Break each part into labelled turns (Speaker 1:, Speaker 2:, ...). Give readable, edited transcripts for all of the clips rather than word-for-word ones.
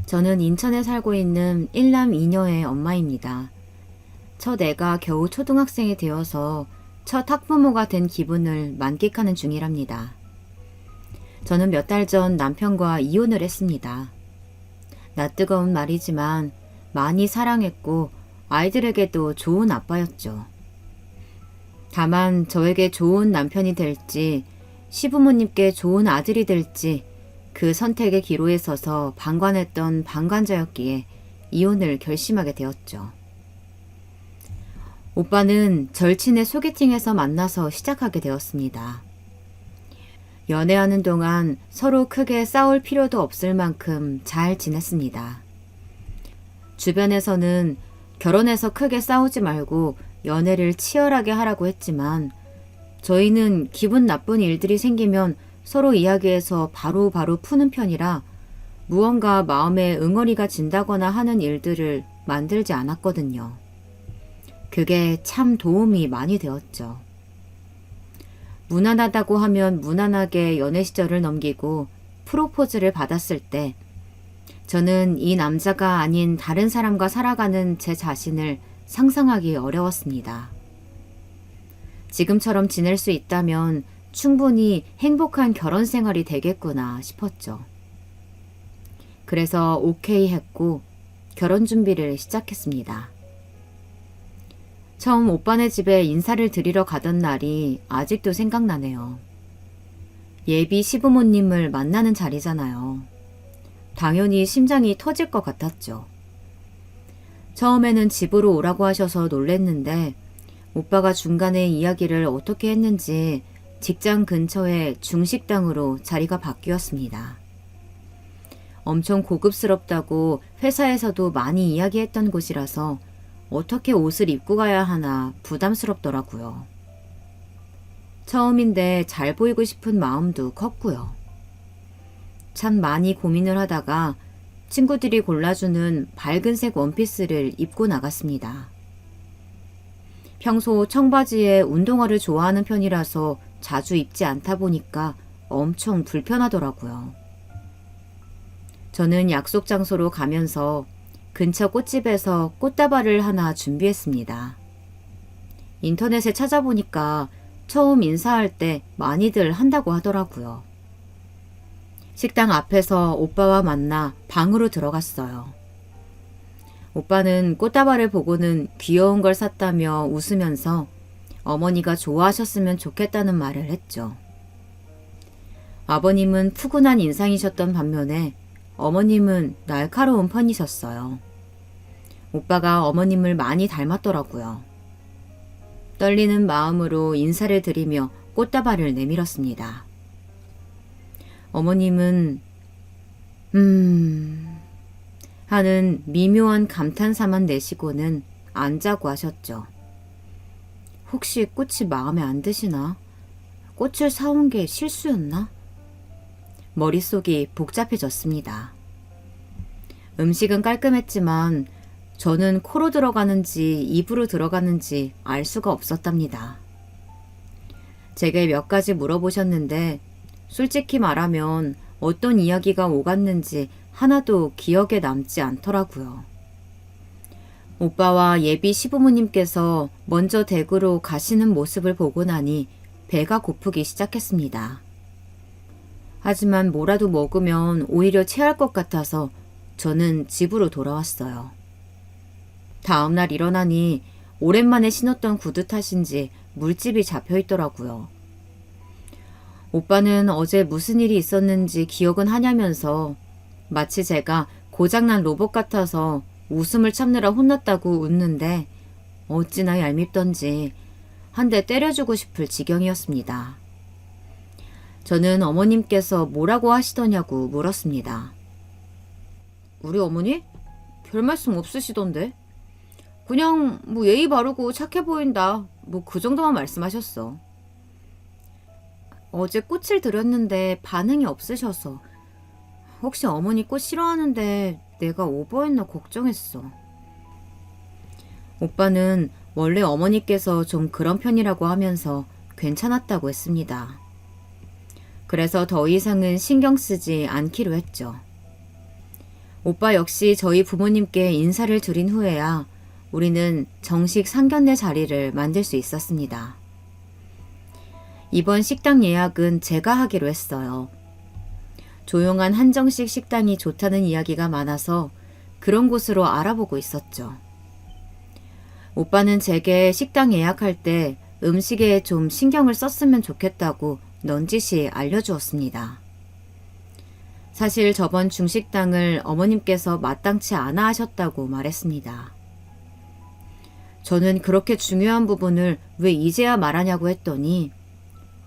Speaker 1: 저는 인천에 살고 있는 1남 2녀의 엄마입니다. 첫 애가 겨우 초등학생이 되어서 첫 학부모가 된 기분을 만끽하는 중이랍니다. 저는 몇 달 전 남편과 이혼을 했습니다. 낯뜨거운 말이지만 많이 사랑했고 아이들에게도 좋은 아빠였죠. 다만 저에게 좋은 남편이 될지 시부모님께 좋은 아들이 될지 그 선택의 기로에 서서 방관했던 방관자였기에 이혼을 결심하게 되었죠. 오빠는 절친의 소개팅에서 만나서 시작하게 되었습니다. 연애하는 동안 서로 크게 싸울 필요도 없을 만큼 잘 지냈습니다. 주변에서는 결혼해서 크게 싸우지 말고 연애를 치열하게 하라고 했지만 저희는 기분 나쁜 일들이 생기면 서로 이야기해서 바로바로 푸는 편이라 무언가 마음에 응어리가 진다거나 하는 일들을 만들지 않았거든요. 그게 참 도움이 많이 되었죠. 무난하다고 하면 무난하게 연애 시절을 넘기고 프로포즈를 받았을 때 저는 이 남자가 아닌 다른 사람과 살아가는 제 자신을 상상하기 어려웠습니다. 지금처럼 지낼 수 있다면 충분히 행복한 결혼 생활이 되겠구나 싶었죠. 그래서 오케이 했고 결혼 준비를 시작했습니다. 처음 오빠네 집에 인사를 드리러 가던 날이 아직도 생각나네요. 예비 시부모님을 만나는 자리잖아요. 당연히 심장이 터질 것 같았죠. 처음에는 집으로 오라고 하셔서 놀랬는데 오빠가 중간에 이야기를 어떻게 했는지 직장 근처의 중식당으로 자리가 바뀌었습니다. 엄청 고급스럽다고 회사에서도 많이 이야기했던 곳이라서 어떻게 옷을 입고 가야 하나 부담스럽더라고요. 처음인데 잘 보이고 싶은 마음도 컸고요. 참 많이 고민을 하다가 친구들이 골라주는 밝은색 원피스를 입고 나갔습니다. 평소 청바지에 운동화를 좋아하는 편이라서 자주 입지 않다 보니까 엄청 불편하더라고요. 저는 약속 장소로 가면서 근처 꽃집에서 꽃다발을 하나 준비했습니다. 인터넷에 찾아보니까 처음 인사할 때 많이들 한다고 하더라고요. 식당 앞에서 오빠와 만나 방으로 들어갔어요. 오빠는 꽃다발을 보고는 귀여운 걸 샀다며 웃으면서 어머니가 좋아하셨으면 좋겠다는 말을 했죠. 아버님은 푸근한 인상이셨던 반면에 어머님은 날카로운 편이셨어요. 오빠가 어머님을 많이 닮았더라고요. 떨리는 마음으로 인사를 드리며 꽃다발을 내밀었습니다. 어머님은 하는 미묘한 감탄사만 내시고는 안 자고 하셨죠. 혹시 꽃이 마음에 안 드시나? 꽃을 사온 게 실수였나? 머릿속이 복잡해졌습니다. 음식은 깔끔했지만 저는 코로 들어가는지 입으로 들어가는지 알 수가 없었답니다. 제게 몇 가지 물어보셨는데 솔직히 말하면 어떤 이야기가 오갔는지 하나도 기억에 남지 않더라고요. 오빠와 예비 시부모님께서 먼저 댁으로 가시는 모습을 보고 나니 배가 고프기 시작했습니다. 하지만 뭐라도 먹으면 오히려 체할 것 같아서 저는 집으로 돌아왔어요. 다음날 일어나니 오랜만에 신었던 구두 탓인지 물집이 잡혀 있더라고요. 오빠는 어제 무슨 일이 있었는지 기억은 하냐면서 마치 제가 고장난 로봇 같아서 웃음을 참느라 혼났다고 웃는데 어찌나 얄밉던지 한 대 때려주고 싶을 지경이었습니다. 저는 어머님께서 뭐라고 하시더냐고 물었습니다. 우리 어머니? 별 말씀 없으시던데? 그냥 뭐 예의 바르고 착해 보인다. 뭐 그 정도만 말씀하셨어. 어제 꽃을 드렸는데 반응이 없으셔서 혹시 어머니 꽃 싫어하는데 내가 오버했나 걱정했어. 오빠는 원래 어머니께서 좀 그런 편이라고 하면서 괜찮았다고 했습니다. 그래서 더 이상은 신경 쓰지 않기로 했죠. 오빠 역시 저희 부모님께 인사를 드린 후에야 우리는 정식 상견례 자리를 만들 수 있었습니다. 이번 식당 예약은 제가 하기로 했어요. 조용한 한정식 식당이 좋다는 이야기가 많아서 그런 곳으로 알아보고 있었죠. 오빠는 제게 식당 예약할 때 음식에 좀 신경을 썼으면 좋겠다고 넌지시 알려주었습니다. 사실 저번 중식당을 어머님께서 마땅치 않아 하셨다고 말했습니다. 저는 그렇게 중요한 부분을 왜 이제야 말하냐고 했더니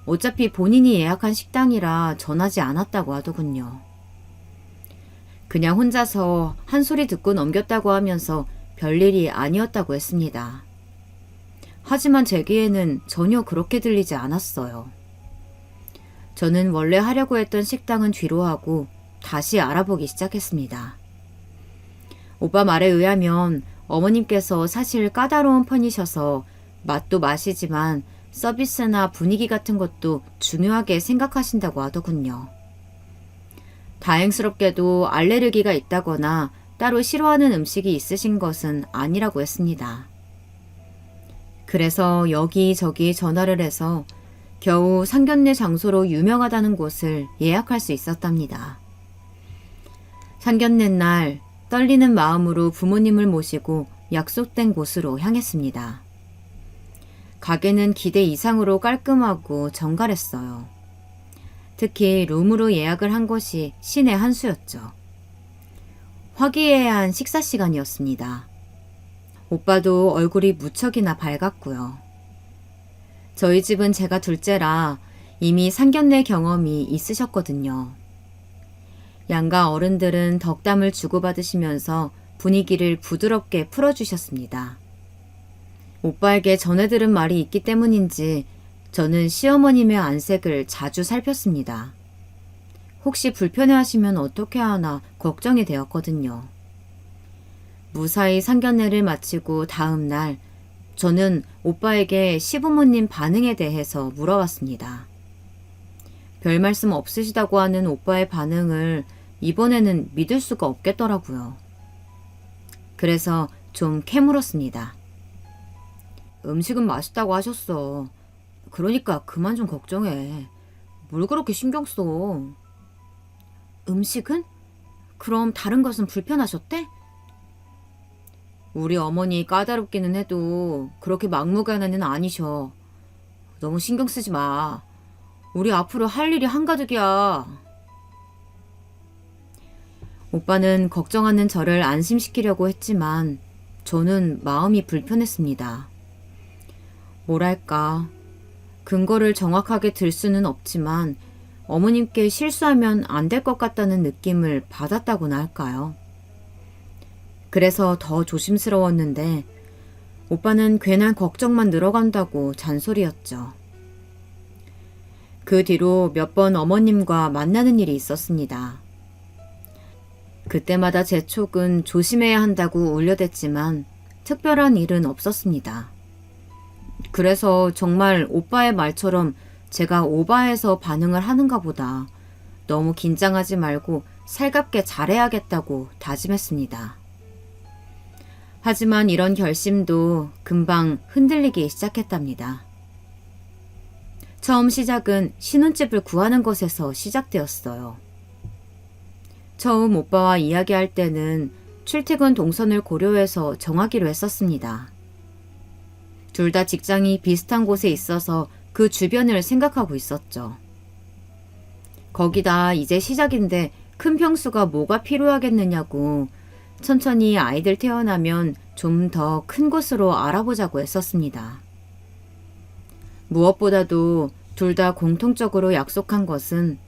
Speaker 1: 어차피 본인이 예약한 식당이라 전하지 않았다고 하더군요. 그냥 혼자서 한 소리 듣고 넘겼다고 하면서 별일이 아니었다고 했습니다. 하지만 제기에는 전혀 그렇게 들리지 않았어요. 저는 원래 하려고 했던 식당은 뒤로 하고 다시 알아보기 시작했습니다. 오빠 말에 의하면 어머님께서 사실 까다로운 편이셔서 맛도 맛이지만 서비스나 분위기 같은 것도 중요하게 생각하신다고 하더군요. 다행스럽게도 알레르기가 있다거나 따로 싫어하는 음식이 있으신 것은 아니라고 했습니다. 그래서 여기저기 전화를 해서 겨우 상견례 장소로 유명하다는 곳을 예약할 수 있었답니다. 상견례 날 떨리는 마음으로 부모님을 모시고 약속된 곳으로 향했습니다. 가게는 기대 이상으로 깔끔하고 정갈했어요. 특히 룸으로 예약을 한 것이 신의 한 수였죠. 화기애애한 식사 시간이었습니다. 오빠도 얼굴이 무척이나 밝았고요. 저희 집은 제가 둘째라 이미 상견례 경험이 있으셨거든요. 양가 어른들은 덕담을 주고받으시면서 분위기를 부드럽게 풀어주셨습니다. 오빠에게 전해 들은 말이 있기 때문인지 저는 시어머님의 안색을 자주 살폈습니다. 혹시 불편해하시면 어떻게 하나 걱정이 되었거든요. 무사히 상견례를 마치고 다음 날 저는 오빠에게 시부모님 반응에 대해서 물어봤습니다. 별 말씀 없으시다고 하는 오빠의 반응을 이번에는 믿을 수가 없겠더라고요. 그래서 좀 캐물었습니다. 음식은 맛있다고 하셨어. 그러니까 그만 좀 걱정해. 뭘 그렇게 신경 써? 음식은? 그럼 다른 것은 불편하셨대? 우리 어머니 까다롭기는 해도 그렇게 막무가내는 아니셔. 너무 신경 쓰지 마. 우리 앞으로 할 일이 한가득이야. 오빠는 걱정하는 저를 안심시키려고 했지만 저는 마음이 불편했습니다. 뭐랄까, 근거를 정확하게 들 수는 없지만 어머님께 실수하면 안 될 것 같다는 느낌을 받았다고나 할까요? 그래서 더 조심스러웠는데 오빠는 괜한 걱정만 늘어간다고 잔소리였죠. 그 뒤로 몇 번 어머님과 만나는 일이 있었습니다. 그때마다 제 촉은 조심해야 한다고 울려댔지만 특별한 일은 없었습니다. 그래서 정말 오빠의 말처럼 제가 오바해서 반응을 하는가 보다 너무 긴장하지 말고 살갑게 잘해야겠다고 다짐했습니다. 하지만 이런 결심도 금방 흔들리기 시작했답니다. 처음 시작은 신혼집을 구하는 것에서 시작되었어요. 처음 오빠와 이야기할 때는 출퇴근 동선을 고려해서 정하기로 했었습니다. 둘 다 직장이 비슷한 곳에 있어서 그 주변을 생각하고 있었죠. 거기다 이제 시작인데 큰 평수가 뭐가 필요하겠느냐고 천천히 아이들 태어나면 좀 더 큰 곳으로 알아보자고 했었습니다. 무엇보다도 둘 다 공통적으로 약속한 것은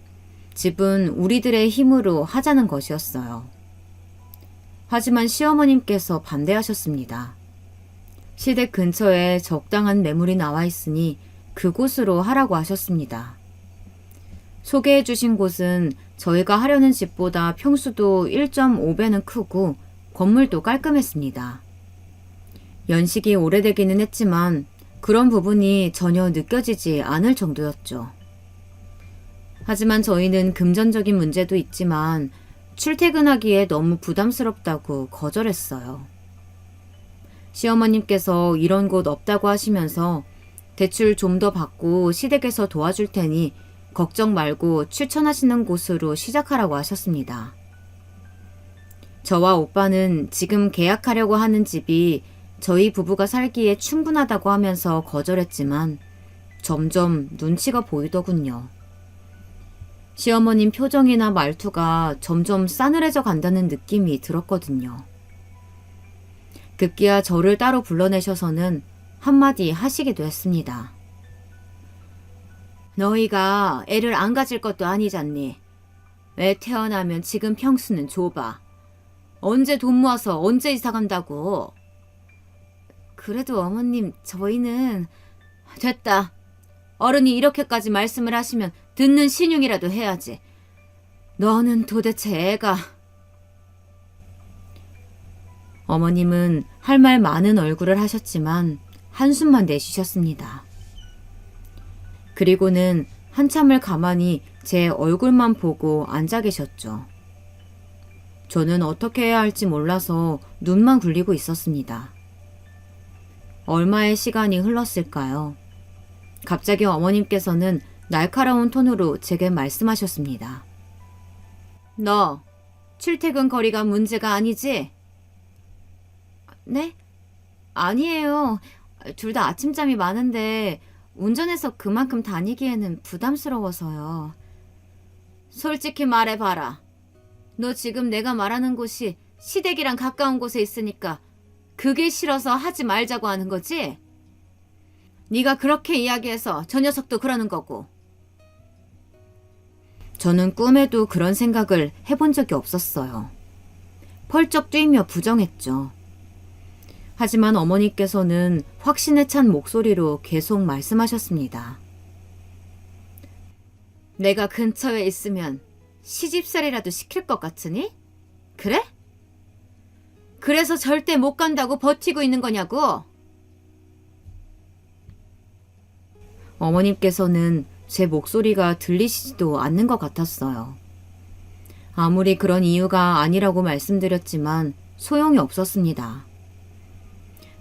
Speaker 1: 집은 우리들의 힘으로 하자는 것이었어요. 하지만 시어머님께서 반대하셨습니다. 시댁 근처에 적당한 매물이 나와 있으니 그곳으로 하라고 하셨습니다. 소개해 주신 곳은 저희가 하려는 집보다 평수도 1.5배는 크고 건물도 깔끔했습니다. 연식이 오래되기는 했지만 그런 부분이 전혀 느껴지지 않을 정도였죠. 하지만 저희는 금전적인 문제도 있지만 출퇴근하기에 너무 부담스럽다고 거절했어요. 시어머님께서 이런 곳 없다고 하시면서 대출 좀 더 받고 시댁에서 도와줄 테니 걱정 말고 추천하시는 곳으로 시작하라고 하셨습니다. 저와 오빠는 지금 계약하려고 하는 집이 저희 부부가 살기에 충분하다고 하면서 거절했지만 점점 눈치가 보이더군요. 시어머님 표정이나 말투가 점점 싸늘해져 간다는 느낌이 들었거든요. 급기야 저를 따로 불러내셔서는 한마디 하시기도 했습니다. 너희가 애를 안 가질 것도 아니잖니. 애 태어나면 지금 평수는 좁아. 언제 돈 모아서 언제 이사 간다고. 그래도 어머님, 저희는... 됐다. 어른이 이렇게까지 말씀을 하시면 듣는 신용이라도 해야지. 너는 도대체 애가... 어머님은 할 말 많은 얼굴을 하셨지만 한숨만 내쉬셨습니다. 그리고는 한참을 가만히 제 얼굴만 보고 앉아 계셨죠. 저는 어떻게 해야 할지 몰라서 눈만 굴리고 있었습니다. 얼마의 시간이 흘렀을까요? 갑자기 어머님께서는 날카로운 톤으로 제게 말씀하셨습니다. 너 출퇴근 거리가 문제가 아니지? 네? 아니에요. 둘 다 아침잠이 많은데 운전해서 그만큼 다니기에는 부담스러워서요. 솔직히 말해봐라. 너 지금 내가 말하는 곳이 시댁이랑 가까운 곳에 있으니까 그게 싫어서 하지 말자고 하는 거지? 네가 그렇게 이야기해서 저 녀석도 그러는 거고. 저는 꿈에도 그런 생각을 해본 적이 없었어요. 펄쩍 뛰며 부정했죠. 하지만 어머니께서는 확신에 찬 목소리로 계속 말씀하셨습니다. 내가 근처에 있으면 시집살이라도 시킬 것 같으니? 그래? 그래서 절대 못 간다고 버티고 있는 거냐고? 어머님께서는 제 목소리가 들리시지도 않는 것 같았어요. 아무리 그런 이유가 아니라고 말씀드렸지만 소용이 없었습니다.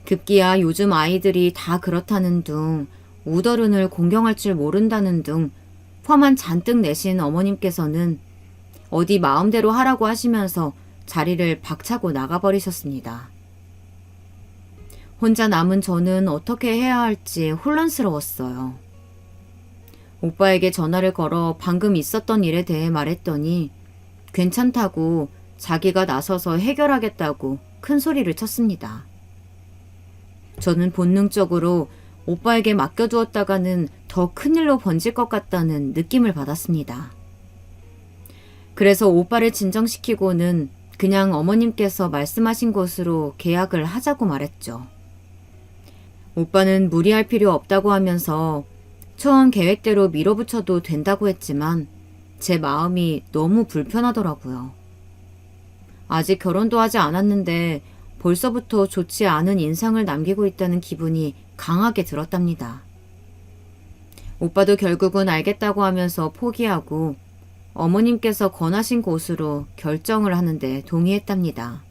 Speaker 1: 급기야 요즘 아이들이 다 그렇다는 둥, 우더른을 공경할 줄 모른다는 둥 화만 잔뜩 내신 어머님께서는 어디 마음대로 하라고 하시면서 자리를 박차고 나가버리셨습니다. 혼자 남은 저는 어떻게 해야 할지 혼란스러웠어요. 오빠에게 전화를 걸어 방금 있었던 일에 대해 말했더니 괜찮다고 자기가 나서서 해결하겠다고 큰 소리를 쳤습니다. 저는 본능적으로 오빠에게 맡겨두었다가는 더 큰일로 번질 것 같다는 느낌을 받았습니다. 그래서 오빠를 진정시키고는 그냥 어머님께서 말씀하신 곳으로 계약을 하자고 말했죠. 오빠는 무리할 필요 없다고 하면서 처음 계획대로 밀어붙여도 된다고 했지만 제 마음이 너무 불편하더라고요. 아직 결혼도 하지 않았는데 벌써부터 좋지 않은 인상을 남기고 있다는 기분이 강하게 들었답니다. 오빠도 결국은 알겠다고 하면서 포기하고 어머님께서 권하신 곳으로 결정을 하는데 동의했답니다.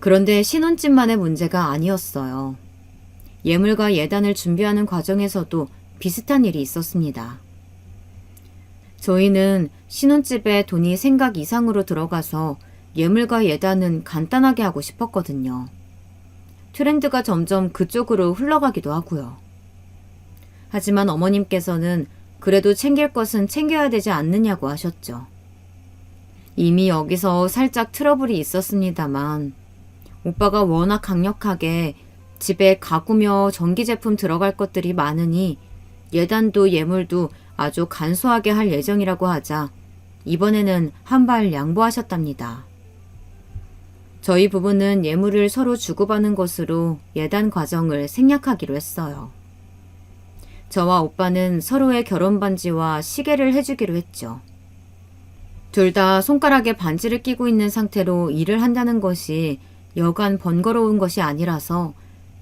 Speaker 1: 그런데 신혼집만의 문제가 아니었어요. 예물과 예단을 준비하는 과정에서도 비슷한 일이 있었습니다. 저희는 신혼집에 돈이 생각 이상으로 들어가서 예물과 예단은 간단하게 하고 싶었거든요. 트렌드가 점점 그쪽으로 흘러가기도 하고요. 하지만 어머님께서는 그래도 챙길 것은 챙겨야 되지 않느냐고 하셨죠. 이미 여기서 살짝 트러블이 있었습니다만 오빠가 워낙 강력하게 집에 가구며 전기제품 들어갈 것들이 많으니 예단도 예물도 아주 간소하게 할 예정이라고 하자 이번에는 한 발 양보하셨답니다. 저희 부부는 예물을 서로 주고받는 것으로 예단 과정을 생략하기로 했어요. 저와 오빠는 서로의 결혼 반지와 시계를 해주기로 했죠. 둘 다 손가락에 반지를 끼고 있는 상태로 일을 한다는 것이 여간 번거로운 것이 아니라서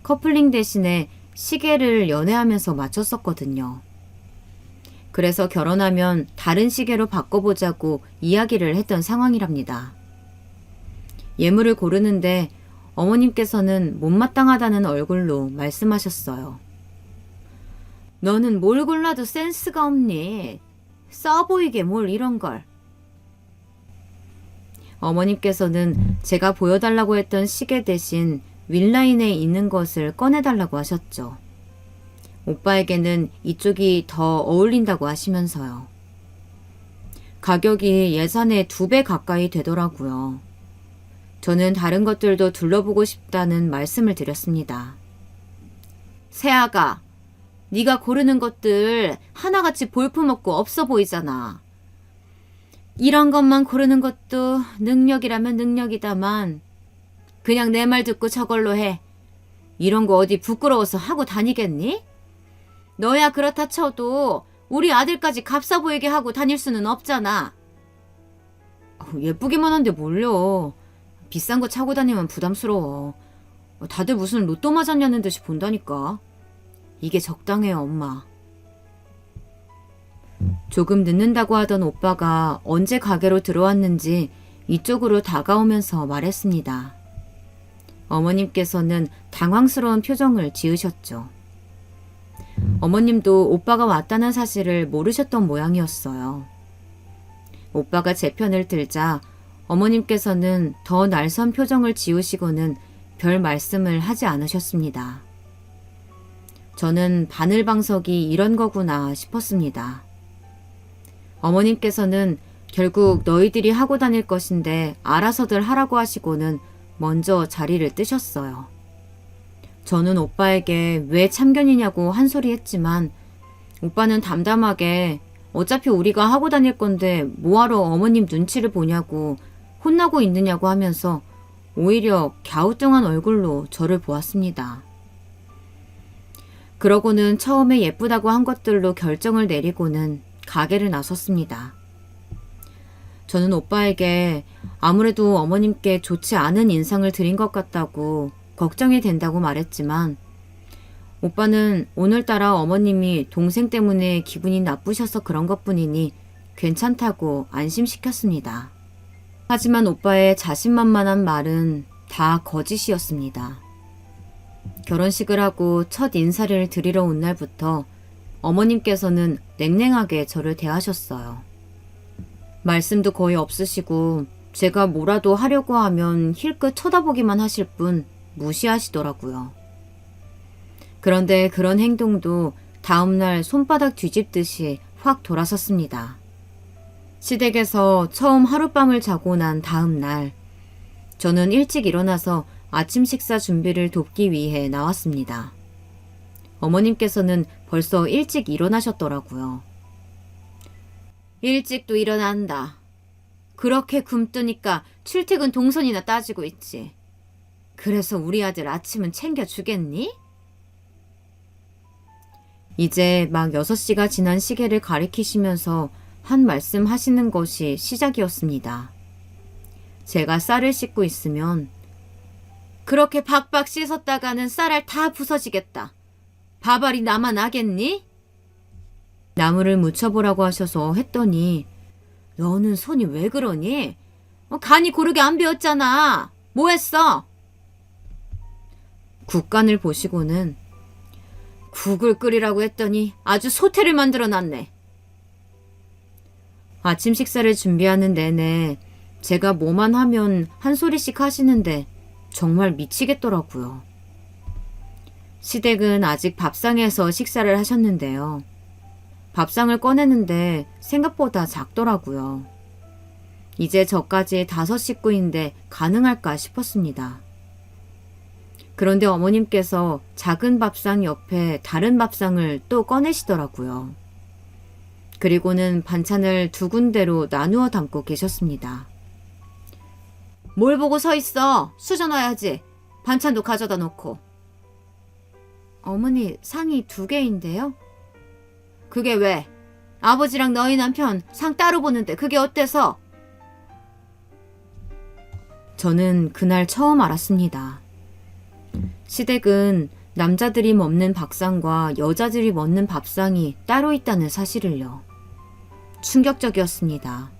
Speaker 1: 커플링 대신에 시계를 연애하면서 맞췄었거든요. 그래서 결혼하면 다른 시계로 바꿔보자고 이야기를 했던 상황이랍니다. 예물을 고르는데 어머님께서는 못마땅하다는 얼굴로 말씀하셨어요. 너는 뭘 골라도 센스가 없니? 싸 보이게 뭘 이런 걸. 어머님께서는 제가 보여달라고 했던 시계 대신 윌라인에 있는 것을 꺼내달라고 하셨죠. 오빠에게는 이쪽이 더 어울린다고 하시면서요. 가격이 예산의 2배 가까이 되더라고요. 저는 다른 것들도 둘러보고 싶다는 말씀을 드렸습니다. 세아가, 네가 고르는 것들 하나같이 볼품없고 없어 보이잖아. 이런 것만 고르는 것도 능력이라면 능력이다만 그냥 내 말 듣고 저걸로 해. 이런 거 어디 부끄러워서 하고 다니겠니? 너야 그렇다 쳐도 우리 아들까지 값싸 보이게 하고 다닐 수는 없잖아. 예쁘기만 한데 뭘요. 비싼 거 차고 다니면 부담스러워. 다들 무슨 로또 맞았냐는 듯이 본다니까. 이게 적당해요, 엄마. 조금 늦는다고 하던 오빠가 언제 가게로 들어왔는지 이쪽으로 다가오면서 말했습니다. 어머님께서는 당황스러운 표정을 지으셨죠. 어머님도 오빠가 왔다는 사실을 모르셨던 모양이었어요. 오빠가 제 편을 들자 어머님께서는 더 날선 표정을 지으시고는 별 말씀을 하지 않으셨습니다. 저는 바늘방석이 이런 거구나 싶었습니다. 어머님께서는 결국 너희들이 하고 다닐 것인데 알아서들 하라고 하시고는 먼저 자리를 뜨셨어요. 저는 오빠에게 왜 참견이냐고 한 소리 했지만 오빠는 담담하게 어차피 우리가 하고 다닐 건데 뭐하러 어머님 눈치를 보냐고 혼나고 있느냐고 하면서 오히려 갸우뚱한 얼굴로 저를 보았습니다. 그러고는 처음에 예쁘다고 한 것들로 결정을 내리고는 가게를 나섰습니다. 저는 오빠에게 아무래도 어머님께 좋지 않은 인상을 드린 것 같다고 걱정이 된다고 말했지만 오빠는 오늘따라 어머님이 동생 때문에 기분이 나쁘셔서 그런 것뿐이니 괜찮다고 안심시켰습니다. 하지만 오빠의 자신만만한 말은 다 거짓이었습니다. 결혼식을 하고 첫 인사를 드리러 온 날부터 어머님께서는 냉랭하게 저를 대하셨어요. 말씀도 거의 없으시고 제가 뭐라도 하려고 하면 힐끗 쳐다보기만 하실 뿐 무시하시더라고요. 그런데 그런 행동도 다음날 손바닥 뒤집듯이 확 돌아섰습니다. 시댁에서 처음 하룻밤을 자고 난 다음날 저는 일찍 일어나서 아침 식사 준비를 돕기 위해 나왔습니다. 어머님께서는 벌써 일찍 일어나셨더라고요. 일찍도 일어난다. 그렇게 굶뜨니까 출퇴근 동선이나 따지고 있지. 그래서 우리 아들 아침은 챙겨주겠니? 이제 막 6시가 지난 시계를 가리키시면서 한 말씀 하시는 것이 시작이었습니다. 제가 쌀을 씻고 있으면 그렇게 박박 씻었다가는 쌀알 다 부서지겠다. 밥알이 나만 나겠니? 나무를 묻혀보라고 하셔서 했더니 너는 손이 왜 그러니? 간이 고르게 안 배웠잖아. 뭐 했어? 국간을 보시고는 국을 끓이라고 했더니 아주 소태를 만들어놨네. 아침 식사를 준비하는 내내 제가 뭐만 하면 한 소리씩 하시는데 정말 미치겠더라고요. 시댁은 아직 밥상에서 식사를 하셨는데요. 밥상을 꺼내는데 생각보다 작더라고요. 이제 저까지 5 식구인데 가능할까 싶었습니다. 그런데 어머님께서 작은 밥상 옆에 다른 밥상을 또 꺼내시더라고요. 그리고는 반찬을 2군데로 나누어 담고 계셨습니다. 뭘 보고 서 있어? 수저 놔야지. 반찬도 가져다 놓고. 어머니, 상이 2개인데요? 그게 왜? 아버지랑 너희 남편 상 따로 보는데 그게 어때서? 저는 그날 처음 알았습니다. 시댁은 남자들이 먹는 밥상과 여자들이 먹는 밥상이 따로 있다는 사실을요. 충격적이었습니다.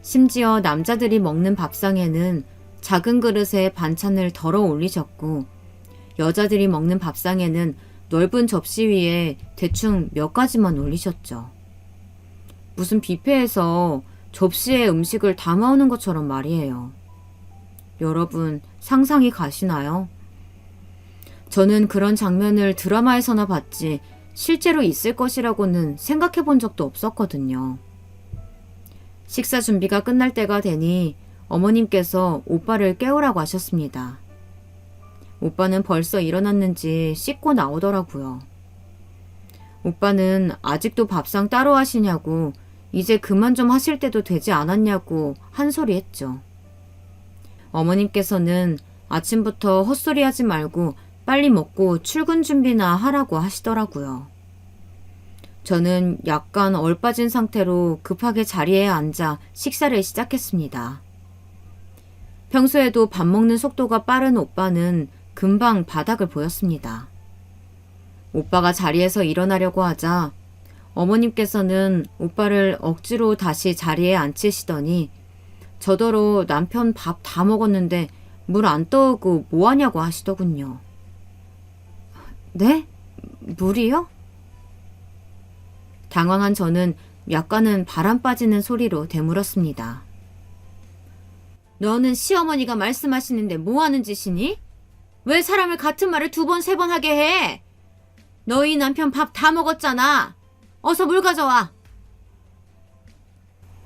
Speaker 1: 심지어 남자들이 먹는 밥상에는 작은 그릇에 반찬을 덜어 올리셨고 여자들이 먹는 밥상에는 넓은 접시 위에 대충 몇 가지만 올리셨죠. 무슨 뷔페에서 접시에 음식을 담아오는 것처럼 말이에요. 여러분 상상이 가시나요? 저는 그런 장면을 드라마에서나 봤지 실제로 있을 것이라고는 생각해 본 적도 없었거든요. 식사 준비가 끝날 때가 되니 어머님께서 오빠를 깨우라고 하셨습니다. 오빠는 벌써 일어났는지 씻고 나오더라고요. 오빠는 아직도 밥상 따로 하시냐고 이제 그만 좀 하실 때도 되지 않았냐고 한 소리 했죠. 어머님께서는 아침부터 헛소리 하지 말고 빨리 먹고 출근 준비나 하라고 하시더라고요. 저는 약간 얼빠진 상태로 급하게 자리에 앉아 식사를 시작했습니다. 평소에도 밥 먹는 속도가 빠른 오빠는 금방 바닥을 보였습니다. 오빠가 자리에서 일어나려고 하자 어머님께서는 오빠를 억지로 다시 자리에 앉히시더니 저더러 남편 밥 다 먹었는데 물 안 떠오고 뭐하냐고 하시더군요. 네? 물이요? 당황한 저는 약간은 바람 빠지는 소리로 되물었습니다. 너는 시어머니가 말씀하시는데 뭐 하는 짓이니? 왜 사람을 같은 말을 2번, 3번 하게 해? 너희 남편 밥 다 먹었잖아. 어서 물 가져와.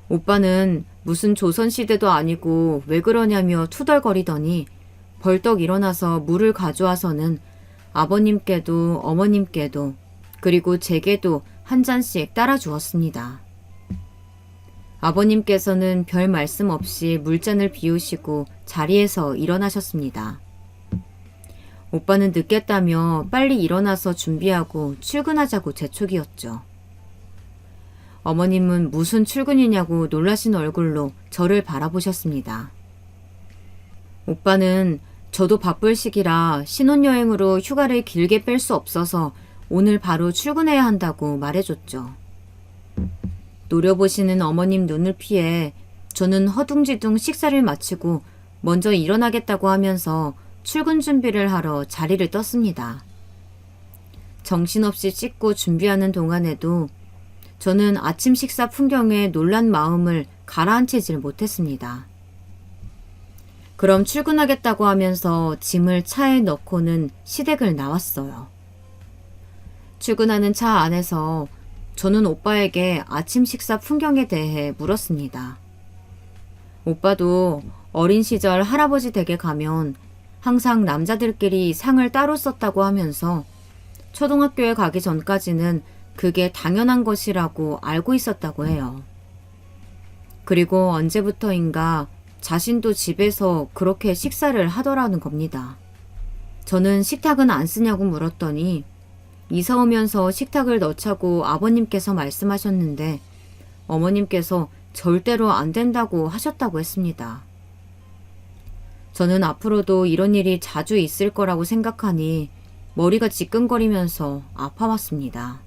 Speaker 1: 오빠는 무슨 조선시대도 아니고 왜 그러냐며 투덜거리더니 벌떡 일어나서 물을 가져와서는 아버님께도 어머님께도 그리고 제게도 한 잔씩 따라 주었습니다. 아버님께서는 별 말씀 없이 물잔을 비우시고 자리에서 일어나셨습니다. 오빠는 늦겠다며 빨리 일어나서 준비하고 출근하자고 재촉이었죠. 어머님은 무슨 출근이냐고 놀라신 얼굴로 저를 바라보셨습니다. 오빠는 저도 바쁠 시기라 신혼여행으로 휴가를 길게 뺄 수 없어서 오늘 바로 출근해야 한다고 말해줬죠. 노려보시는 어머님 눈을 피해 저는 허둥지둥 식사를 마치고 먼저 일어나겠다고 하면서 출근 준비를 하러 자리를 떴습니다. 정신없이 씻고 준비하는 동안에도 저는 아침 식사 풍경에 놀란 마음을 가라앉히질 못했습니다. 그럼 출근하겠다고 하면서 짐을 차에 넣고는 시댁을 나왔어요. 출근하는 차 안에서 저는 오빠에게 아침 식사 풍경에 대해 물었습니다. 오빠도 어린 시절 할아버지 댁에 가면 항상 남자들끼리 상을 따로 썼다고 하면서 초등학교에 가기 전까지는 그게 당연한 것이라고 알고 있었다고 해요. 그리고 언제부터인가 자신도 집에서 그렇게 식사를 하더라는 겁니다. 저는 식탁은 안 쓰냐고 물었더니 이사 오면서 식탁을 넣자고 아버님께서 말씀하셨는데 어머님께서 절대로 안 된다고 하셨다고 했습니다. 저는 앞으로도 이런 일이 자주 있을 거라고 생각하니 머리가 지끈거리면서 아파왔습니다.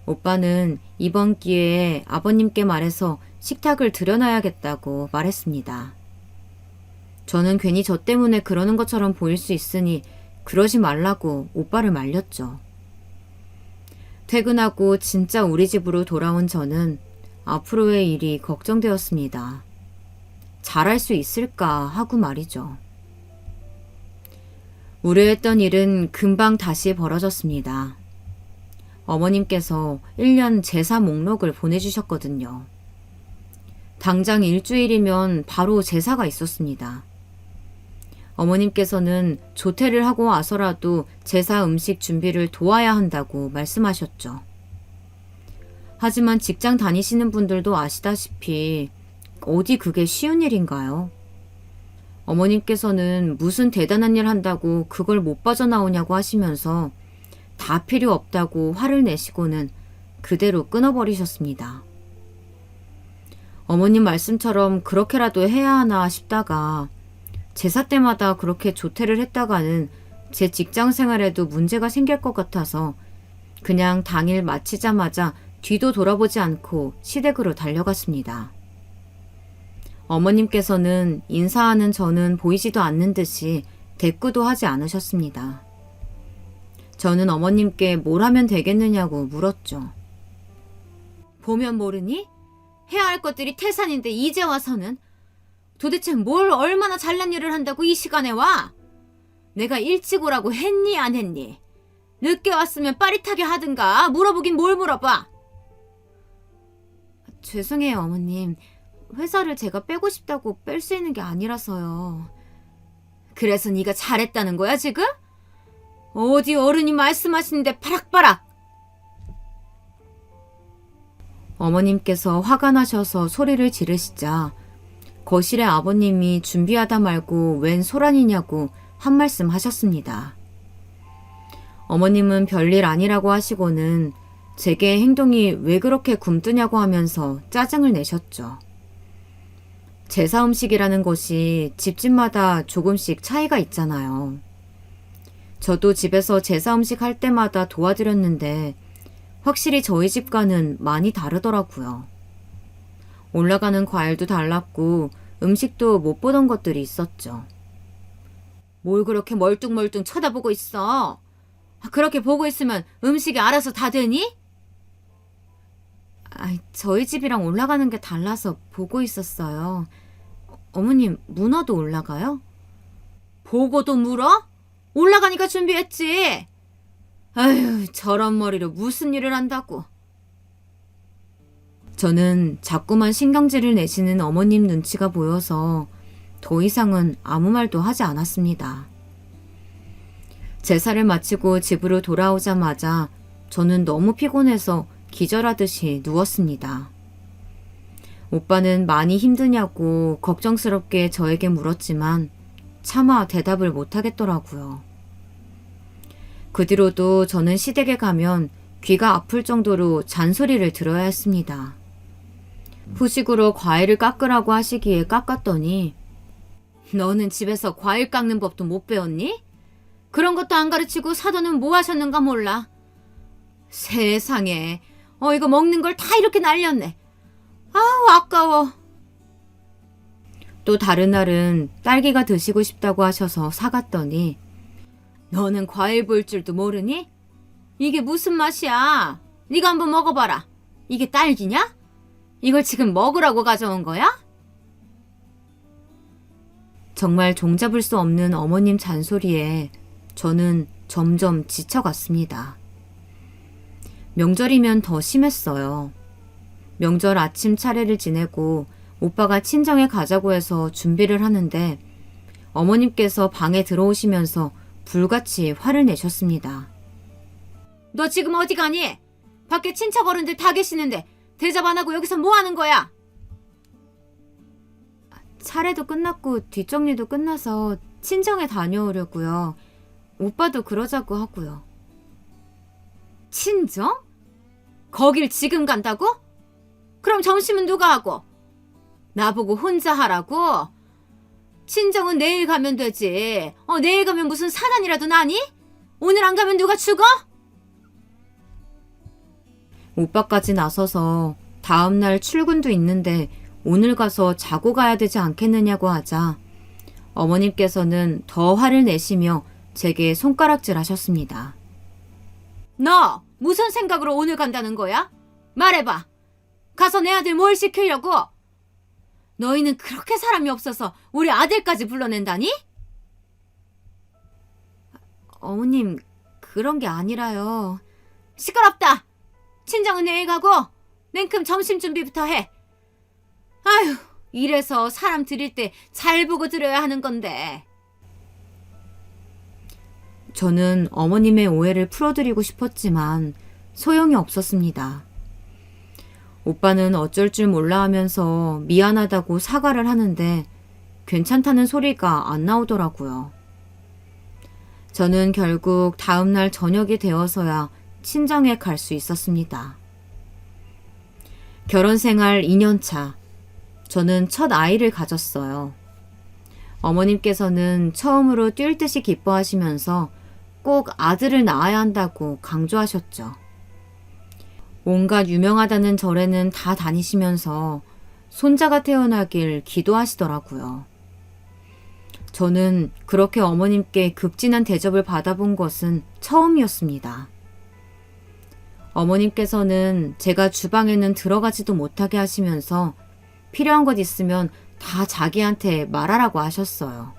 Speaker 1: 오빠는 이번 기회에 아버님께 말해서 식탁을 들여놔야겠다고 말했습니다. 저는 괜히 저 때문에 그러는 것처럼 보일 수 있으니 그러지 말라고 오빠를 말렸죠. 퇴근하고 진짜 우리 집으로 돌아온 저는 앞으로의 일이 걱정되었습니다. 잘할 수 있을까 하고 말이죠. 우려했던 일은 금방 다시 벌어졌습니다. 어머님께서 1년 제사 목록을 보내주셨거든요. 당장 일주일이면 바로 제사가 있었습니다. 어머님께서는 조퇴를 하고 와서라도 제사 음식 준비를 도와야 한다고 말씀하셨죠. 하지만 직장 다니시는 분들도 아시다시피 어디 그게 쉬운 일인가요? 어머님께서는 무슨 대단한 일 한다고 그걸 못 빠져나오냐고 하시면서 다 필요 없다고 화를 내시고는 그대로 끊어버리셨습니다. 어머님 말씀처럼 그렇게라도 해야 하나 싶다가 제사 때마다 그렇게 조퇴를 했다가는 제 직장 생활에도 문제가 생길 것 같아서 그냥 당일 마치자마자 뒤도 돌아보지 않고 시댁으로 달려갔습니다. 어머님께서는 인사하는 저는 보이지도 않는 듯이 대꾸도 하지 않으셨습니다. 저는 어머님께 뭘 하면 되겠느냐고 물었죠. 보면 모르니? 해야 할 것들이 태산인데 이제 와서는? 도대체 뭘 얼마나 잘난 일을 한다고 이 시간에 와? 내가 일찍 오라고 했니 안 했니? 늦게 왔으면 빠릿하게 하든가 물어보긴 뭘 물어봐. 죄송해요 어머님. 회사를 제가 빼고 싶다고 뺄 수 있는 게 아니라서요. 그래서 네가 잘했다는 거야 지금? 어디 어른이 말씀하시는데 파락파락. 어머님께서 화가 나셔서 소리를 지르시자 거실에 아버님이 준비하다 말고 웬 소란이냐고 한 말씀 하셨습니다. 어머님은 별일 아니라고 하시고는 제게 행동이 왜 그렇게 굼뜨냐고 하면서 짜증을 내셨죠. 제사 음식이라는 것이 집집마다 조금씩 차이가 있잖아요. 저도 집에서 제사 음식 할 때마다 도와드렸는데 확실히 저희 집과는 많이 다르더라고요. 올라가는 과일도 달랐고 음식도 못 보던 것들이 있었죠. 뭘 그렇게 멀뚱멀뚱 쳐다보고 있어? 그렇게 보고 있으면 음식이 알아서 다 되니? 저희 집이랑 올라가는 게 달라서 보고 있었어요. 어머님, 문어도 올라가요? 보고도 물어? 올라가니까 준비했지. 아휴, 저런 머리로 무슨 일을 한다고. 저는 자꾸만 신경질을 내시는 어머님 눈치가 보여서 더 이상은 아무 말도 하지 않았습니다. 제사를 마치고 집으로 돌아오자마자 저는 너무 피곤해서 기절하듯이 누웠습니다. 오빠는 많이 힘드냐고 걱정스럽게 저에게 물었지만 차마 대답을 못하겠더라고요. 그 뒤로도 저는 시댁에 가면 귀가 아플 정도로 잔소리를 들어야 했습니다. 후식으로 과일을 깎으라고 하시기에 깎았더니 너는 집에서 과일 깎는 법도 못 배웠니? 그런 것도 안 가르치고 사돈은 뭐 하셨는가 몰라. 세상에, 이거 먹는 걸 다 이렇게 날렸네. 아우, 아까워. 또 다른 날은 딸기가 드시고 싶다고 하셔서 사갔더니 너는 과일 볼 줄도 모르니? 이게 무슨 맛이야? 네가 한번 먹어봐라. 이게 딸기냐? 이걸 지금 먹으라고 가져온 거야? 정말 종잡을 수 없는 어머님 잔소리에 저는 점점 지쳐갔습니다. 명절이면 더 심했어요. 명절 아침 차례를 지내고 오빠가 친정에 가자고 해서 준비를 하는데 어머님께서 방에 들어오시면서 불같이 화를 내셨습니다. 너 지금 어디 가니? 밖에 친척 어른들 다 계시는데 대접 안 하고 여기서 뭐 하는 거야? 차례도 끝났고 뒷정리도 끝나서 친정에 다녀오려고요. 오빠도 그러자고 하고요. 친정? 거길 지금 간다고? 그럼 점심은 누가 하고? 나보고 혼자 하라고? 친정은 내일 가면 되지. 내일 가면 무슨 사단이라도 나니? 오늘 안 가면 누가 죽어? 오빠까지 나서서 다음날 출근도 있는데 오늘 가서 자고 가야 되지 않겠느냐고 하자 어머님께서는 더 화를 내시며 제게 손가락질 하셨습니다. 너 무슨 생각으로 오늘 간다는 거야? 말해봐. 가서 내 아들 뭘 시키려고? 너희는 그렇게 사람이 없어서 우리 아들까지 불러낸다니? 어머님, 그런 게 아니라요. 시끄럽다. 친정은 내일 가고 냉큼 점심 준비부터 해. 아휴, 이래서 사람 드릴 때 잘 보고 드려야 하는 건데. 저는 어머님의 오해를 풀어드리고 싶었지만 소용이 없었습니다. 오빠는 어쩔 줄 몰라 하면서 미안하다고 사과를 하는데 괜찮다는 소리가 안 나오더라고요. 저는 결국 다음날 저녁이 되어서야 친정에 갈 수 있었습니다. 결혼 생활 2년 차, 저는 첫 아이를 가졌어요. 어머님께서는 처음으로 뛸 듯이 기뻐하시면서 꼭 아들을 낳아야 한다고 강조하셨죠. 온갖 유명하다는 절에는 다 다니시면서 손자가 태어나길 기도하시더라고요. 저는 그렇게 어머님께 극진한 대접을 받아본 것은 처음이었습니다. 어머님께서는 제가 주방에는 들어가지도 못하게 하시면서 필요한 것 있으면 다 자기한테 말하라고 하셨어요.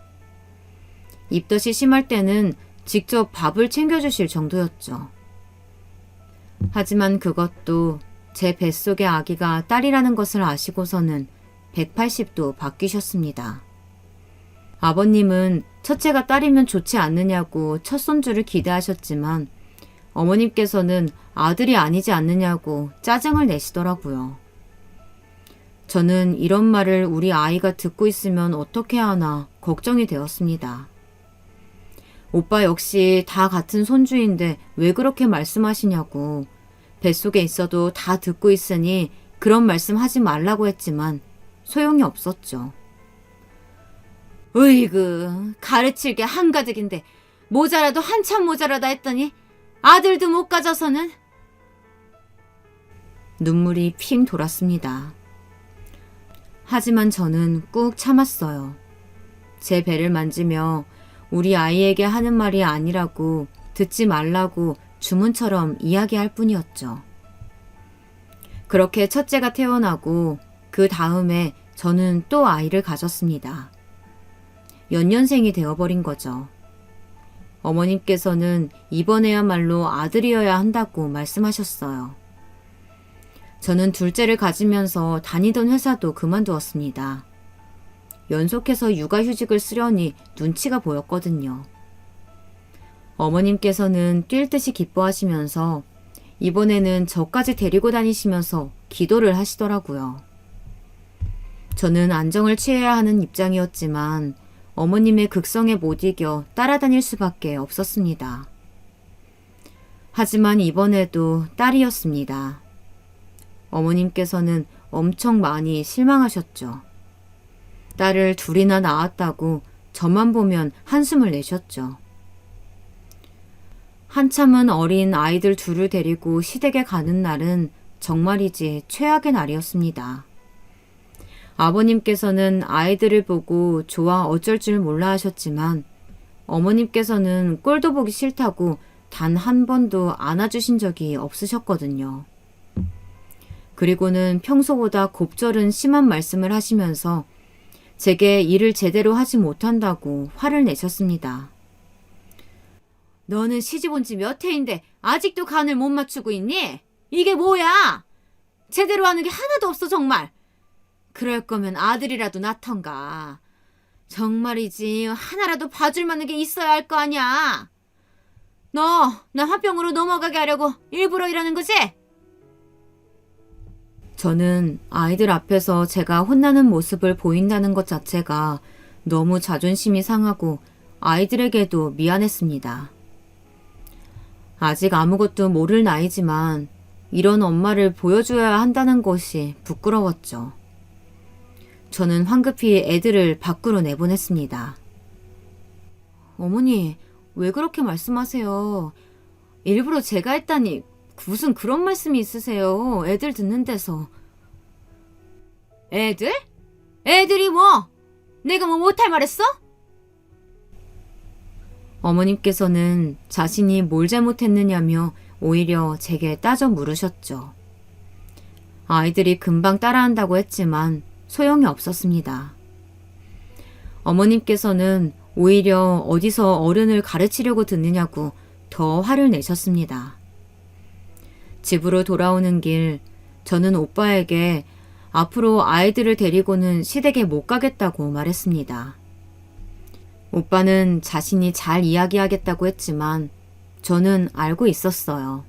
Speaker 1: 입덧이 심할 때는 직접 밥을 챙겨주실 정도였죠. 하지만 그것도 제 뱃속의 아기가 딸이라는 것을 아시고서는 180도 바뀌셨습니다. 아버님은 첫째가 딸이면 좋지 않느냐고 첫 손주를 기대하셨지만 어머님께서는 아들이 아니지 않느냐고 짜증을 내시더라고요. 저는 이런 말을 우리 아이가 듣고 있으면 어떻게 하나 걱정이 되었습니다. 오빠 역시 다 같은 손주인데 왜 그렇게 말씀하시냐고 뱃속에 있어도 다 듣고 있으니 그런 말씀 하지 말라고 했지만 소용이 없었죠. 으이그 가르칠 게 한가득인데 모자라도 한참 모자라다 했더니 아들도 못 가져서는. 눈물이 핑 돌았습니다. 하지만 저는 꾹 참았어요. 제 배를 만지며 우리 아이에게 하는 말이 아니라고 듣지 말라고 주문처럼 이야기할 뿐이었죠. 그렇게 첫째가 태어나고 그 다음에 저는 또 아이를 가졌습니다. 연년생이 되어버린 거죠. 어머님께서는 이번에야말로 아들이어야 한다고 말씀하셨어요. 저는 둘째를 가지면서 다니던 회사도 그만두었습니다. 연속해서 육아휴직을 쓰려니 눈치가 보였거든요. 어머님께서는 뛸 듯이 기뻐하시면서 이번에는 저까지 데리고 다니시면서 기도를 하시더라고요. 저는 안정을 취해야 하는 입장이었지만 어머님의 극성에 못 이겨 따라다닐 수밖에 없었습니다. 하지만 이번에도 딸이었습니다. 어머님께서는 엄청 많이 실망하셨죠. 딸을 둘이나 낳았다고 저만 보면 한숨을 내셨죠. 한참은 어린 아이들 둘을 데리고 시댁에 가는 날은 정말이지 최악의 날이었습니다. 아버님께서는 아이들을 보고 좋아 어쩔 줄 몰라 하셨지만 어머님께서는 꼴도 보기 싫다고 단 한 번도 안아주신 적이 없으셨거든요. 그리고는 평소보다 곱절은 심한 말씀을 하시면서 제게 일을 제대로 하지 못한다고 화를 내셨습니다. 너는 시집 온 지 몇 해인데 아직도 간을 못 맞추고 있니? 이게 뭐야? 제대로 하는 게 하나도 없어 정말. 그럴 거면 아들이라도 낳던가. 정말이지 하나라도 봐줄 만한 게 있어야 할 거 아니야. 너 나 화병으로 넘어가게 하려고 일부러 이러는 거지? 저는 아이들 앞에서 제가 혼나는 모습을 보인다는 것 자체가 너무 자존심이 상하고 아이들에게도 미안했습니다. 아직 아무것도 모를 나이지만 이런 엄마를 보여줘야 한다는 것이 부끄러웠죠. 저는 황급히 애들을 밖으로 내보냈습니다. 어머니, 왜 그렇게 말씀하세요? 일부러 제가 했다니 무슨 그런 말씀이 있으세요? 애들 듣는 데서. 애들? 애들이 뭐? 내가 뭐 못할 말했어? 어머님께서는 자신이 뭘 잘못했느냐며 오히려 제게 따져 물으셨죠. 아이들이 금방 따라한다고 했지만 소용이 없었습니다. 어머님께서는 오히려 어디서 어른을 가르치려고 듣느냐고 더 화를 내셨습니다. 집으로 돌아오는 길 저는 오빠에게 앞으로 아이들을 데리고는 시댁에 못 가겠다고 말했습니다. 오빠는 자신이 잘 이야기하겠다고 했지만 저는 알고 있었어요.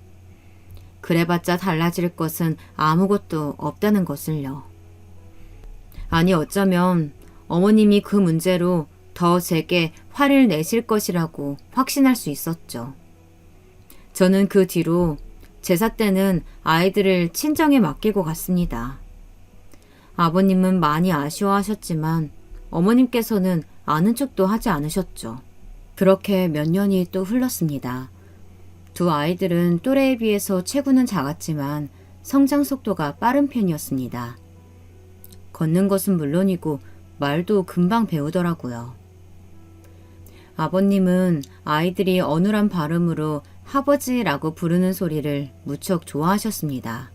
Speaker 1: 그래봤자 달라질 것은 아무것도 없다는 것을요. 아니 어쩌면 어머님이 그 문제로 더 제게 화를 내실 것이라고 확신할 수 있었죠. 저는 그 뒤로 제사 때는 아이들을 친정에 맡기고 갔습니다. 아버님은 많이 아쉬워하셨지만 어머님께서는 아는 척도 하지 않으셨죠. 그렇게 몇 년이 또 흘렀습니다. 두 아이들은 또래에 비해서 체구는 작았지만 성장 속도가 빠른 편이었습니다. 걷는 것은 물론이고 말도 금방 배우더라고요. 아버님은 아이들이 어눌한 발음으로 아버지라고 부르는 소리를 무척 좋아하셨습니다.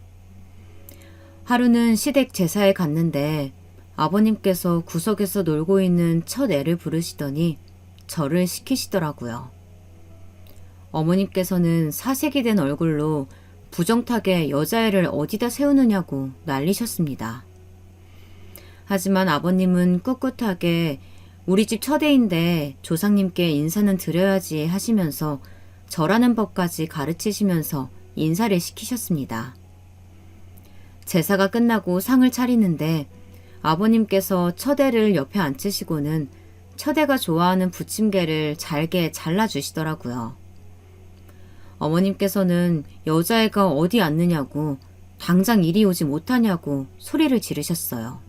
Speaker 1: 하루는 시댁 제사에 갔는데 아버님께서 구석에서 놀고 있는 첫 애를 부르시더니 저를 시키시더라고요. 어머님께서는 사색이 된 얼굴로 부정타게 여자애를 어디다 세우느냐고 난리셨습니다. 하지만 아버님은 꿋꿋하게 우리 집 첫애인데 조상님께 인사는 드려야지 하시면서 절하는 법까지 가르치시면서 인사를 시키셨습니다. 제사가 끝나고 상을 차리는데 아버님께서 첫애를 옆에 앉히시고는 첫애가 좋아하는 부침개를 잘게 잘라주시더라고요. 어머님께서는 여자애가 어디 앉느냐고 당장 이리 오지 못하냐고 소리를 지르셨어요.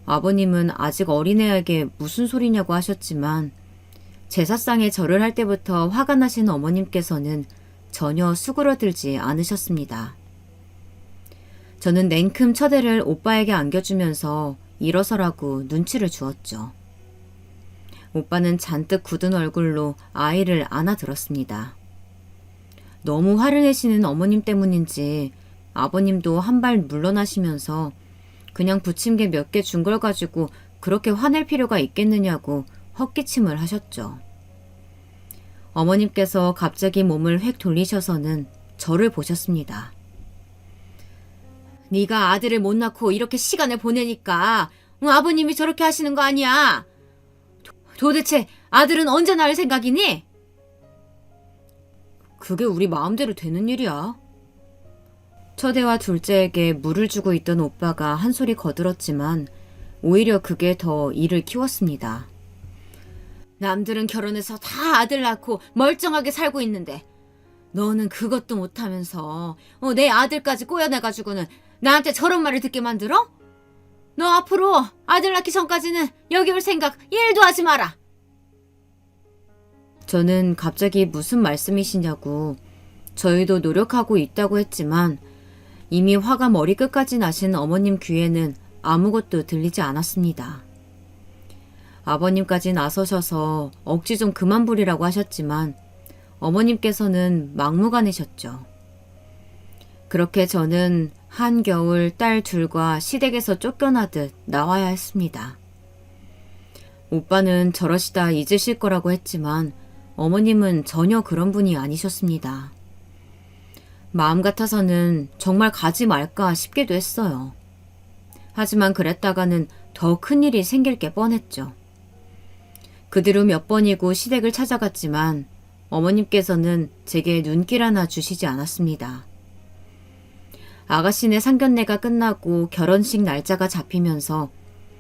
Speaker 1: 아버님은 아직 어린애에게 무슨 소리냐고 하셨지만 제사상에 절을 할 때부터 화가 나신 어머님께서는 전혀 수그러들지 않으셨습니다. 저는 냉큼 첫애를 오빠에게 안겨주면서 일어서라고 눈치를 주었죠. 오빠는 잔뜩 굳은 얼굴로 아이를 안아들었습니다. 너무 화를 내시는 어머님 때문인지 아버님도 한 발 물러나시면서 그냥 부침개 몇 개 준 걸 가지고 그렇게 화낼 필요가 있겠느냐고 헛기침을 하셨죠. 어머님께서 갑자기 몸을 획 돌리셔서는 저를 보셨습니다. 네가 아들을 못 낳고 이렇게 시간을 보내니까 아버님이 저렇게 하시는 거 아니야. 도대체 아들은 언제 낳을 생각이니? 그게 우리 마음대로 되는 일이야. 첫애와 둘째에게 물을 주고 있던 오빠가 한 소리 거들었지만 오히려 그게 더 일을 키웠습니다. 남들은 결혼해서 다 아들 낳고 멀쩡하게 살고 있는데 너는 그것도 못하면서 내 아들까지 꼬여내가지고는 나한테 저런 말을 듣게 만들어? 너 앞으로 아들 낳기 전까지는 여기 올 생각 1도 하지 마라. 저는 갑자기 무슨 말씀이시냐고 저희도 노력하고 있다고 했지만 이미 화가 머리끝까지 나신 어머님 귀에는 아무것도 들리지 않았습니다. 아버님까지 나서셔서 억지 좀 그만 부리라고 하셨지만 어머님께서는 막무가내셨죠. 그렇게 저는 한겨울 딸 둘과 시댁에서 쫓겨나듯 나와야 했습니다. 오빠는 저러시다 잊으실 거라고 했지만 어머님은 전혀 그런 분이 아니셨습니다. 마음 같아서는 정말 가지 말까 싶기도 했어요. 하지만 그랬다가는 더 큰일이 생길 게 뻔했죠. 그 뒤로 몇 번이고 시댁을 찾아갔지만 어머님께서는 제게 눈길 하나 주시지 않았습니다. 아가씨네 상견례가 끝나고 결혼식 날짜가 잡히면서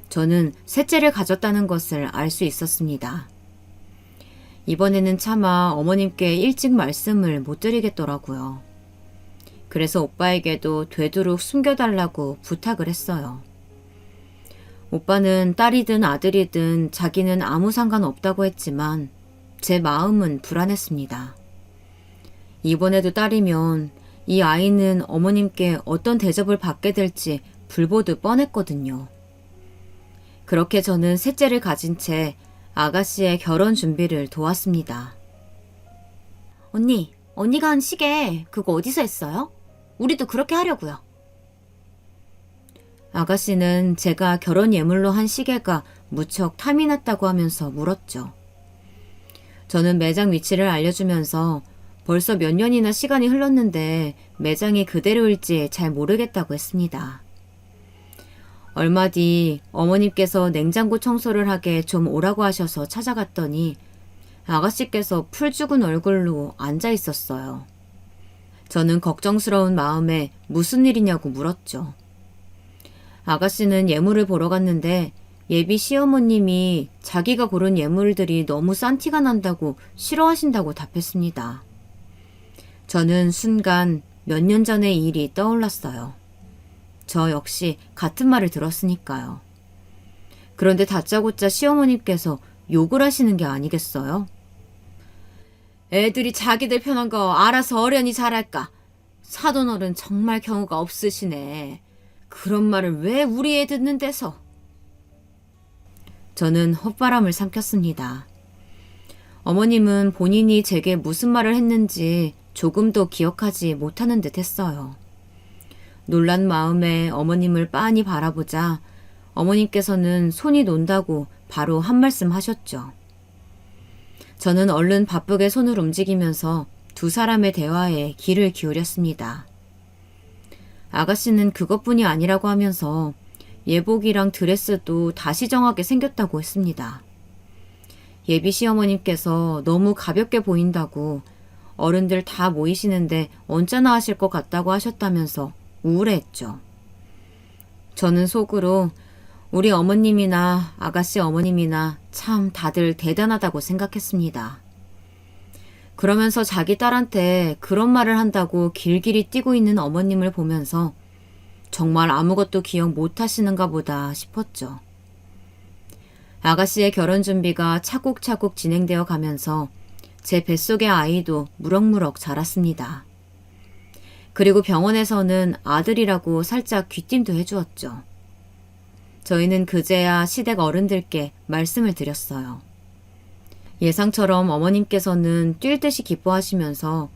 Speaker 1: 저는 셋째를 가졌다는 것을 알 수 있었습니다. 이번에는 차마 어머님께 일찍 말씀을 못 드리겠더라고요. 그래서 오빠에게도 되도록 숨겨달라고 부탁을 했어요. 오빠는 딸이든 아들이든 자기는 아무 상관없다고 했지만 제 마음은 불안했습니다. 이번에도 딸이면 이 아이는 어머님께 어떤 대접을 받게 될지 불보듯 뻔했거든요. 그렇게 저는 셋째를 가진 채 아가씨의 결혼 준비를 도왔습니다. 언니, 언니가 한 시계 그거 어디서 했어요? 우리도 그렇게 하려고요. 아가씨는 제가 결혼 예물로 한 시계가 무척 탐이 났다고 하면서 물었죠. 저는 매장 위치를 알려주면서 벌써 몇 년이나 시간이 흘렀는데 매장이 그대로일지 잘 모르겠다고 했습니다. 얼마 뒤 어머님께서 냉장고 청소를 하게 좀 오라고 하셔서 찾아갔더니 아가씨께서 풀 죽은 얼굴로 앉아 있었어요. 저는 걱정스러운 마음에 무슨 일이냐고 물었죠. 아가씨는 예물을 보러 갔는데 예비 시어머님이 자기가 고른 예물들이 너무 싼 티가 난다고 싫어하신다고 답했습니다. 저는 순간 몇 년 전의 일이 떠올랐어요. 저 역시 같은 말을 들었으니까요. 그런데 다짜고짜 시어머님께서 욕을 하시는 게 아니겠어요? 애들이 자기들 편한 거 알아서 어련히 잘할까? 사돈어른 정말 경우가 없으시네. 그런 말을 왜 우리 애 듣는 데서? 저는 헛바람을 삼켰습니다. 어머님은 본인이 제게 무슨 말을 했는지 조금도 기억하지 못하는 듯 했어요. 놀란 마음에 어머님을 빤히 바라보자 어머님께서는 손이 논다고 바로 한 말씀 하셨죠. 저는 얼른 바쁘게 손을 움직이면서 두 사람의 대화에 귀를 기울였습니다. 아가씨는 그것뿐이 아니라고 하면서 예복이랑 드레스도 다시 정하게 생겼다고 했습니다. 예비 시어머님께서 너무 가볍게 보인다고 어른들 다 모이시는데 언짢아 하실 것 같다고 하셨다면서 우울해했죠. 저는 속으로 우리 어머님이나 아가씨 어머님이나 참 다들 대단하다고 생각했습니다. 그러면서 자기 딸한테 그런 말을 한다고 길길이 뛰고 있는 어머님을 보면서 정말 아무것도 기억 못 하시는가 보다 싶었죠. 아가씨의 결혼 준비가 차곡차곡 진행되어 가면서 제 뱃속의 아이도 무럭무럭 자랐습니다. 그리고 병원에서는 아들이라고 살짝 귀띔도 해주었죠. 저희는 그제야 시댁 어른들께 말씀을 드렸어요. 예상처럼 어머님께서는 뛸 듯이 기뻐하시면서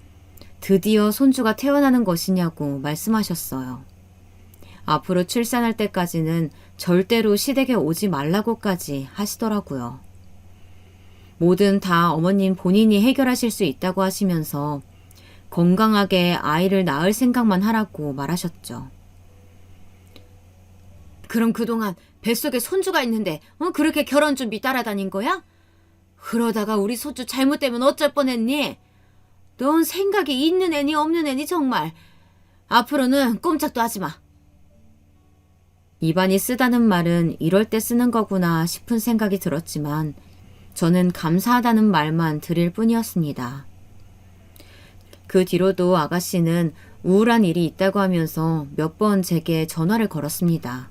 Speaker 1: 드디어 손주가 태어나는 것이냐고 말씀하셨어요. 앞으로 출산할 때까지는 절대로 시댁에 오지 말라고까지 하시더라고요. 뭐든 다 어머님 본인이 해결하실 수 있다고 하시면서 건강하게 아이를 낳을 생각만 하라고 말하셨죠. 그럼 그동안 뱃속에 손주가 있는데 그렇게 결혼 준비 따라다닌 거야? 그러다가 우리 손주 잘못되면 어쩔 뻔했니? 넌 생각이 있는 애니 없는 애니 정말. 앞으로는 꼼짝도 하지 마. 입안이 쓰다는 말은 이럴 때 쓰는 거구나 싶은 생각이 들었지만 저는 감사하다는 말만 드릴 뿐이었습니다. 그 뒤로도 아가씨는 우울한 일이 있다고 하면서 몇 번 제게 전화를 걸었습니다.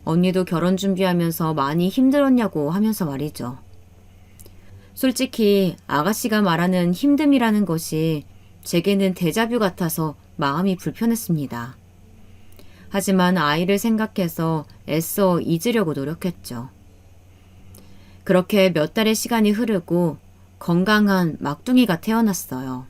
Speaker 1: 언니도 결혼 준비하면서 많이 힘들었냐고 하면서 말이죠. 솔직히 아가씨가 말하는 힘듦이라는 것이 제게는 데자뷰 같아서 마음이 불편했습니다. 하지만 아이를 생각해서 애써 잊으려고 노력했죠. 그렇게 몇 달의 시간이 흐르고 건강한 막둥이가 태어났어요.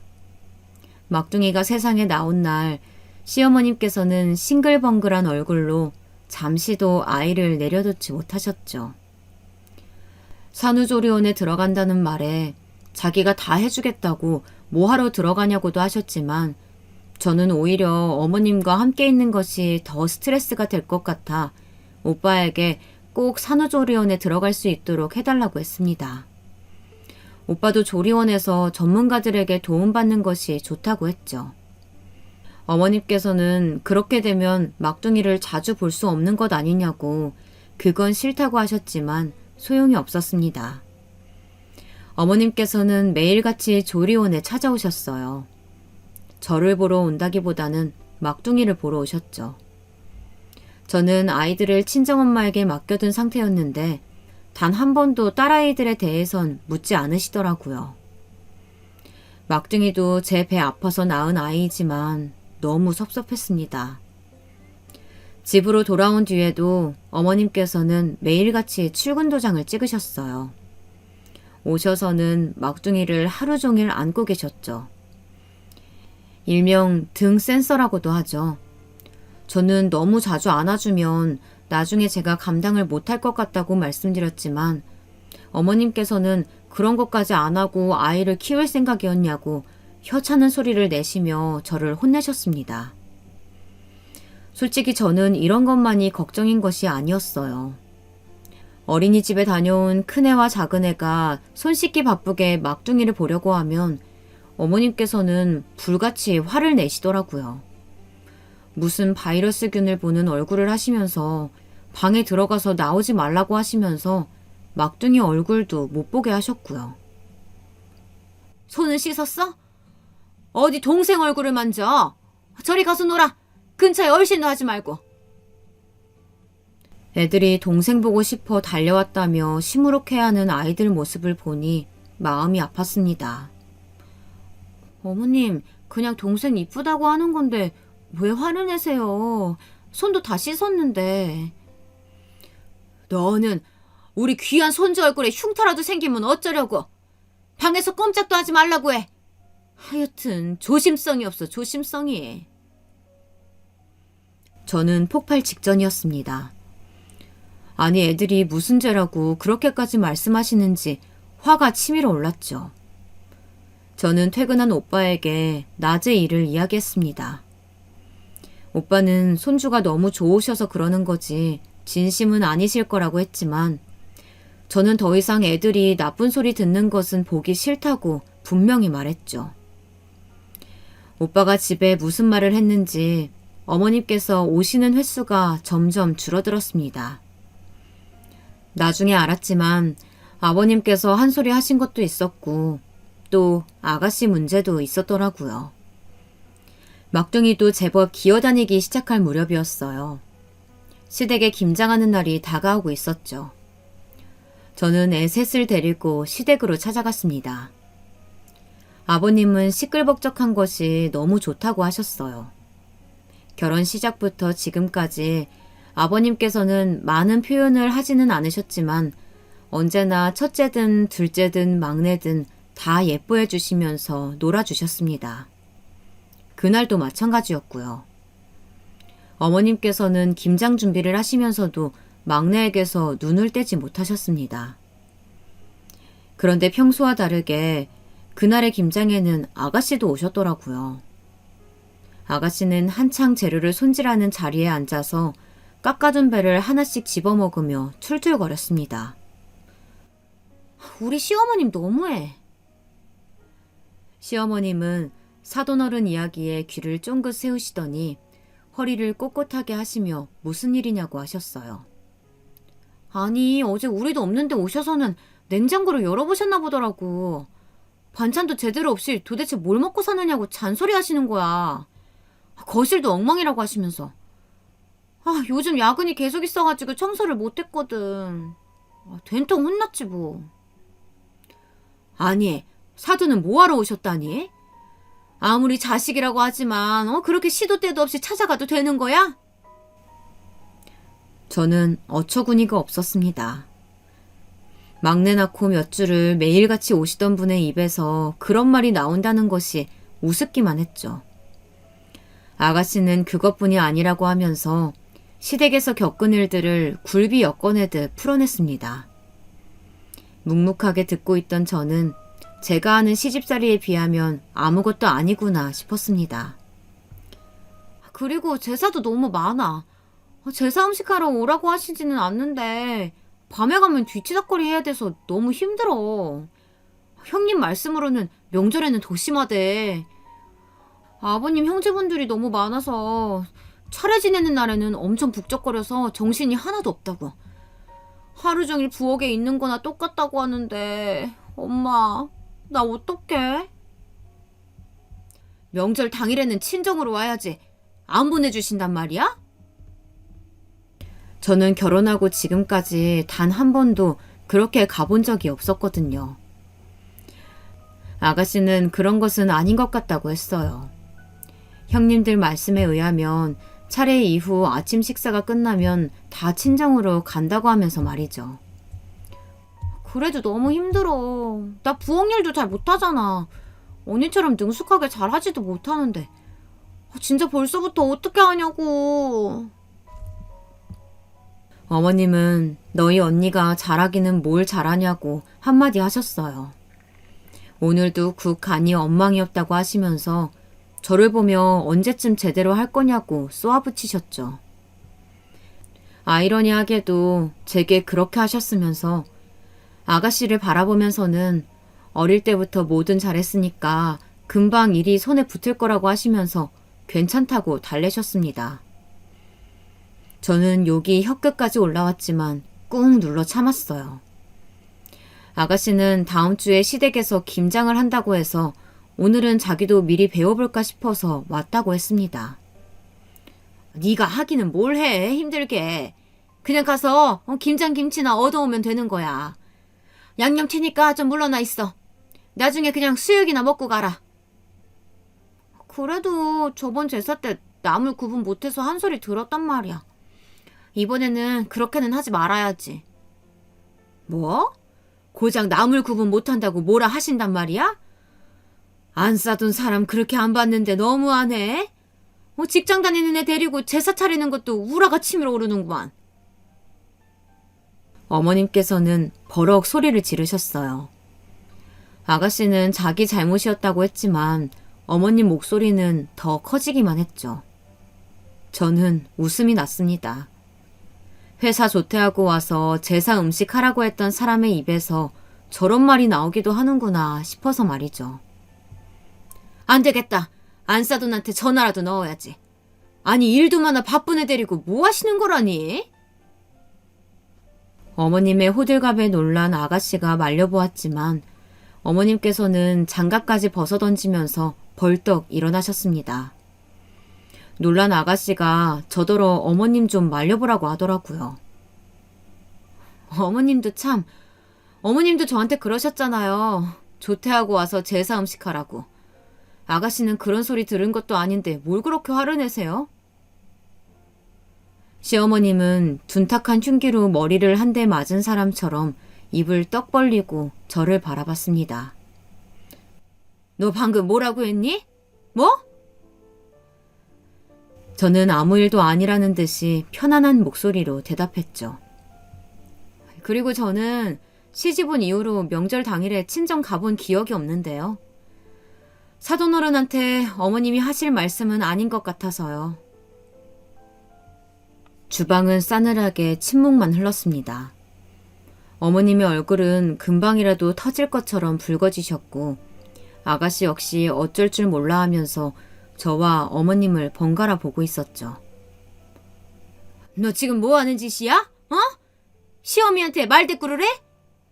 Speaker 1: 막둥이가 세상에 나온 날 시어머님께서는 싱글벙글한 얼굴로 잠시도 아이를 내려놓지 못하셨죠. 산후조리원에 들어간다는 말에 자기가 다 해주겠다고 뭐하러 들어가냐고도 하셨지만 저는 오히려 어머님과 함께 있는 것이 더 스트레스가 될 것 같아 오빠에게 꼭 산후조리원에 들어갈 수 있도록 해달라고 했습니다. 오빠도 조리원에서 전문가들에게 도움받는 것이 좋다고 했죠. 어머님께서는 그렇게 되면 막둥이를 자주 볼 수 없는 것 아니냐고 그건 싫다고 하셨지만 소용이 없었습니다. 어머님께서는 매일같이 조리원에 찾아오셨어요. 저를 보러 온다기보다는 막둥이를 보러 오셨죠. 저는 아이들을 친정엄마에게 맡겨둔 상태였는데 단 한 번도 딸아이들에 대해선 묻지 않으시더라고요. 막둥이도 제 배 아파서 낳은 아이지만 너무 섭섭했습니다. 집으로 돌아온 뒤에도 어머님께서는 매일같이 출근 도장을 찍으셨어요. 오셔서는 막둥이를 하루 종일 안고 계셨죠. 일명 등 센서라고도 하죠. 저는 너무 자주 안아주면 나중에 제가 감당을 못할 것 같다고 말씀드렸지만 어머님께서는 그런 것까지 안 하고 아이를 키울 생각이었냐고 혀차는 소리를 내시며 저를 혼내셨습니다. 솔직히 저는 이런 것만이 걱정인 것이 아니었어요. 어린이집에 다녀온 큰애와 작은애가 손 씻기 바쁘게 막둥이를 보려고 하면 어머님께서는 불같이 화를 내시더라고요. 무슨 바이러스균을 보는 얼굴을 하시면서 방에 들어가서 나오지 말라고 하시면서 막둥이 얼굴도 못 보게 하셨고요. 손은 씻었어? 어디 동생 얼굴을 만져? 저리 가서 놀아. 근처에 얼씬도 하지 말고. 애들이 동생 보고 싶어 달려왔다며 시무룩해하는 아이들 모습을 보니 마음이 아팠습니다. 어머님, 그냥 동생 이쁘다고 하는 건데 왜 화를 내세요? 손도 다 씻었는데. 너는 우리 귀한 손주 얼굴에 흉터라도 생기면 어쩌려고? 방에서 꼼짝도 하지 말라고 해. 하여튼 조심성이 없어, 조심성이. 저는 폭발 직전이었습니다. 아니, 애들이 무슨 죄라고 그렇게까지 말씀하시는지 화가 치밀어 올랐죠. 저는 퇴근한 오빠에게 낮의 일을 이야기했습니다. 오빠는 손주가 너무 좋으셔서 그러는 거지 진심은 아니실 거라고 했지만 저는 더 이상 애들이 나쁜 소리 듣는 것은 보기 싫다고 분명히 말했죠. 오빠가 집에 무슨 말을 했는지 어머님께서 오시는 횟수가 점점 줄어들었습니다. 나중에 알았지만 아버님께서 한 소리 하신 것도 있었고 또 아가씨 문제도 있었더라고요. 막둥이도 제법 기어다니기 시작할 무렵이었어요. 시댁에 김장하는 날이 다가오고 있었죠. 저는 애 셋을 데리고 시댁으로 찾아갔습니다. 아버님은 시끌벅적한 것이 너무 좋다고 하셨어요. 결혼 시작부터 지금까지 아버님께서는 많은 표현을 하지는 않으셨지만 언제나 첫째든 둘째든 막내든 다 예뻐해 주시면서 놀아주셨습니다. 그날도 마찬가지였고요. 어머님께서는 김장 준비를 하시면서도 막내에게서 눈을 떼지 못하셨습니다. 그런데 평소와 다르게 그날의 김장에는 아가씨도 오셨더라고요. 아가씨는 한창 재료를 손질하는 자리에 앉아서 깎아둔 배를 하나씩 집어먹으며 툴툴거렸습니다. 우리 시어머님 너무해. 시어머님은 사돈어른 이야기에 귀를 쫑긋 세우시더니 허리를 꼿꼿하게 하시며 무슨 일이냐고 하셨어요. 아니, 어제 우리도 없는데 오셔서는 냉장고를 열어보셨나 보더라고. 반찬도 제대로 없이 도대체 뭘 먹고 사느냐고 잔소리 하시는 거야. 거실도 엉망이라고 하시면서. 요즘 야근이 계속 있어가지고 청소를 못했거든. 된통 혼났지 뭐. 아니, 사돈은 뭐하러 오셨다니? 아무리 자식이라고 하지만 그렇게 시도 때도 없이 찾아가도 되는 거야? 저는 어처구니가 없었습니다. 막내 낳고 몇 주를 매일같이 오시던 분의 입에서 그런 말이 나온다는 것이 우습기만 했죠. 아가씨는 그것뿐이 아니라고 하면서 시댁에서 겪은 일들을 굴비 엮어내듯 풀어냈습니다. 묵묵하게 듣고 있던 저는 제가 하는 시집살이에 비하면 아무것도 아니구나 싶었습니다. 그리고 제사도 너무 많아. 제사 음식하러 오라고 하시지는 않는데 밤에 가면 뒤치다꺼리 해야 돼서 너무 힘들어. 형님 말씀으로는 명절에는 더 심하대. 아버님 형제분들이 너무 많아서 차례 지내는 날에는 엄청 북적거려서 정신이 하나도 없다고. 하루 종일 부엌에 있는 거나 똑같다고 하는데 엄마, 나 어떡해? 명절 당일에는 친정으로 와야지. 안 보내주신단 말이야? 저는 결혼하고 지금까지 단 한 번도 그렇게 가본 적이 없었거든요. 아가씨는 그런 것은 아닌 것 같다고 했어요. 형님들 말씀에 의하면 차례 이후 아침 식사가 끝나면 다 친정으로 간다고 하면서 말이죠. 그래도 너무 힘들어. 나 부엌 일도 잘 못하잖아. 언니처럼 능숙하게 잘하지도 못하는데. 진짜 벌써부터 어떻게 하냐고. 어머님은 너희 언니가 잘하기는 뭘 잘하냐고 한마디 하셨어요. 오늘도 국 간이 엉망이었다고 하시면서 저를 보며 언제쯤 제대로 할 거냐고 쏘아붙이셨죠. 아이러니하게도 제게 그렇게 하셨으면서 아가씨를 바라보면서는 어릴 때부터 뭐든 잘했으니까 금방 일이 손에 붙을 거라고 하시면서 괜찮다고 달래셨습니다. 저는 욕이 혀끝까지 올라왔지만 꾹 눌러 참았어요. 아가씨는 다음 주에 시댁에서 김장을 한다고 해서 오늘은 자기도 미리 배워볼까 싶어서 왔다고 했습니다. 네가 하기는 뭘 해, 힘들게. 그냥 가서 김장김치나 얻어오면 되는 거야. 양념 튀니까 좀 물러나 있어. 나중에 그냥 수육이나 먹고 가라. 그래도 저번 제사 때 나물 구분 못해서 한 소리 들었단 말이야. 이번에는 그렇게는 하지 말아야지. 뭐? 고작 나물 구분 못한다고 뭐라 하신단 말이야? 안 싸둔 사람 그렇게 안 봤는데 너무하네. 직장 다니는 애 데리고 제사 차리는 것도 우라가 치밀어 오르는구만. 어머님께서는 버럭 소리를 지르셨어요. 아가씨는 자기 잘못이었다고 했지만 어머님 목소리는 더 커지기만 했죠. 저는 웃음이 났습니다. 회사 조퇴하고 와서 제사 음식 하라고 했던 사람의 입에서 저런 말이 나오기도 하는구나 싶어서 말이죠. 안 되겠다. 안싸돈한테 전화라도 넣어야지. 아니 일도 많아 바쁜 애 데리고 뭐 하시는 거라니? 어머님의 호들갑에 놀란 아가씨가 말려보았지만 어머님께서는 장갑까지 벗어던지면서 벌떡 일어나셨습니다. 놀란 아가씨가 저더러 어머님 좀 말려보라고 하더라고요. 어머님도 저한테 그러셨잖아요. 조퇴하고 와서 제사 음식 하라고. 아가씨는 그런 소리 들은 것도 아닌데 뭘 그렇게 화를 내세요? 시어머님은 둔탁한 흉기로 머리를 한 대 맞은 사람처럼 입을 떡 벌리고 저를 바라봤습니다. 너 방금 뭐라고 했니? 뭐? 저는 아무 일도 아니라는 듯이 편안한 목소리로 대답했죠. 그리고 저는 시집 온 이후로 명절 당일에 친정 가본 기억이 없는데요. 사돈어른한테 어머님이 하실 말씀은 아닌 것 같아서요. 주방은 싸늘하게 침묵만 흘렀습니다. 어머님의 얼굴은 금방이라도 터질 것처럼 붉어지셨고 아가씨 역시 어쩔 줄 몰라 하면서 저와 어머님을 번갈아 보고 있었죠. 너 지금 뭐 하는 짓이야? 어? 시어미한테 말대꾸를 해?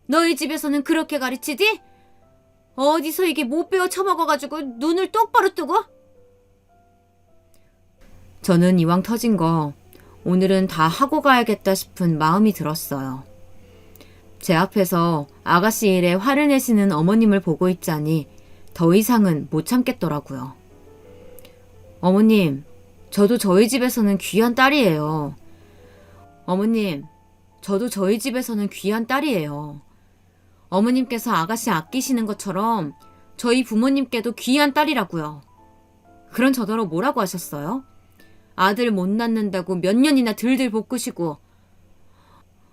Speaker 1: 너희 집에서는 그렇게 가르치지? 어디서 이게 못 배워 처먹어가지고 눈을 똑바로 뜨고? 저는 이왕 터진 거 오늘은 다 하고 가야겠다 싶은 마음이 들었어요. 제 앞에서 아가씨 일에 화를 내시는 어머님을 보고 있자니 더 이상은 못 참겠더라고요. 어머님, 저도 저희 집에서는 귀한 딸이에요. 어머님, 저도 저희 집에서는 귀한 딸이에요. 어머님께서 아가씨 아끼시는 것처럼 저희 부모님께도 귀한 딸이라고요. 그런 저더러 뭐라고 하셨어요? 아들 못 낳는다고 몇 년이나 들들 볶으시고.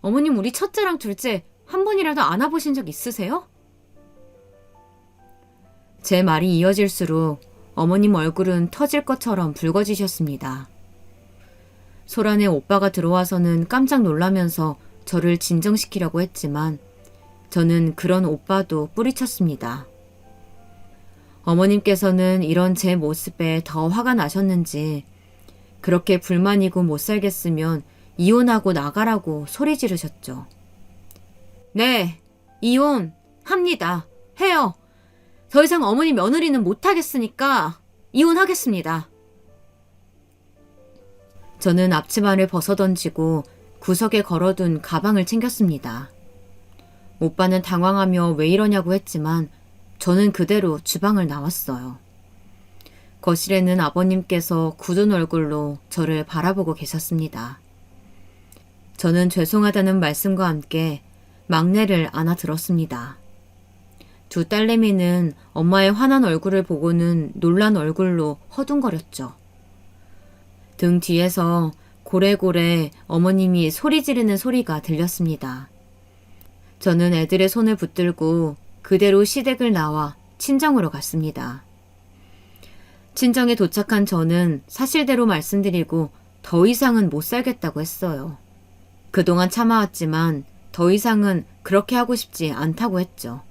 Speaker 1: 어머님 우리 첫째랑 둘째 한 번이라도 안아보신 적 있으세요? 제 말이 이어질수록 어머님 얼굴은 터질 것처럼 붉어지셨습니다. 소란에 오빠가 들어와서는 깜짝 놀라면서 저를 진정시키려고 했지만 저는 그런 오빠도 뿌리쳤습니다. 어머님께서는 이런 제 모습에 더 화가 나셨는지 그렇게 불만이고 못 살겠으면 이혼하고 나가라고 소리 지르셨죠. 네, 이혼합니다. 해요. 더 이상 어머니 며느리는 못하겠으니까 이혼하겠습니다. 저는 앞치마를 벗어던지고 구석에 걸어둔 가방을 챙겼습니다. 오빠는 당황하며 왜 이러냐고 했지만 저는 그대로 주방을 나왔어요. 거실에는 아버님께서 굳은 얼굴로 저를 바라보고 계셨습니다. 저는 죄송하다는 말씀과 함께 막내를 안아들었습니다. 두 딸내미는 엄마의 환한 얼굴을 보고는 놀란 얼굴로 허둥거렸죠. 등 뒤에서 고래고래 어머님이 소리 지르는 소리가 들렸습니다. 저는 애들의 손을 붙들고 그대로 시댁을 나와 친정으로 갔습니다. 친정에 도착한 저는 사실대로 말씀드리고 더 이상은 못 살겠다고 했어요. 그동안 참아왔지만 더 이상은 그렇게 하고 싶지 않다고 했죠.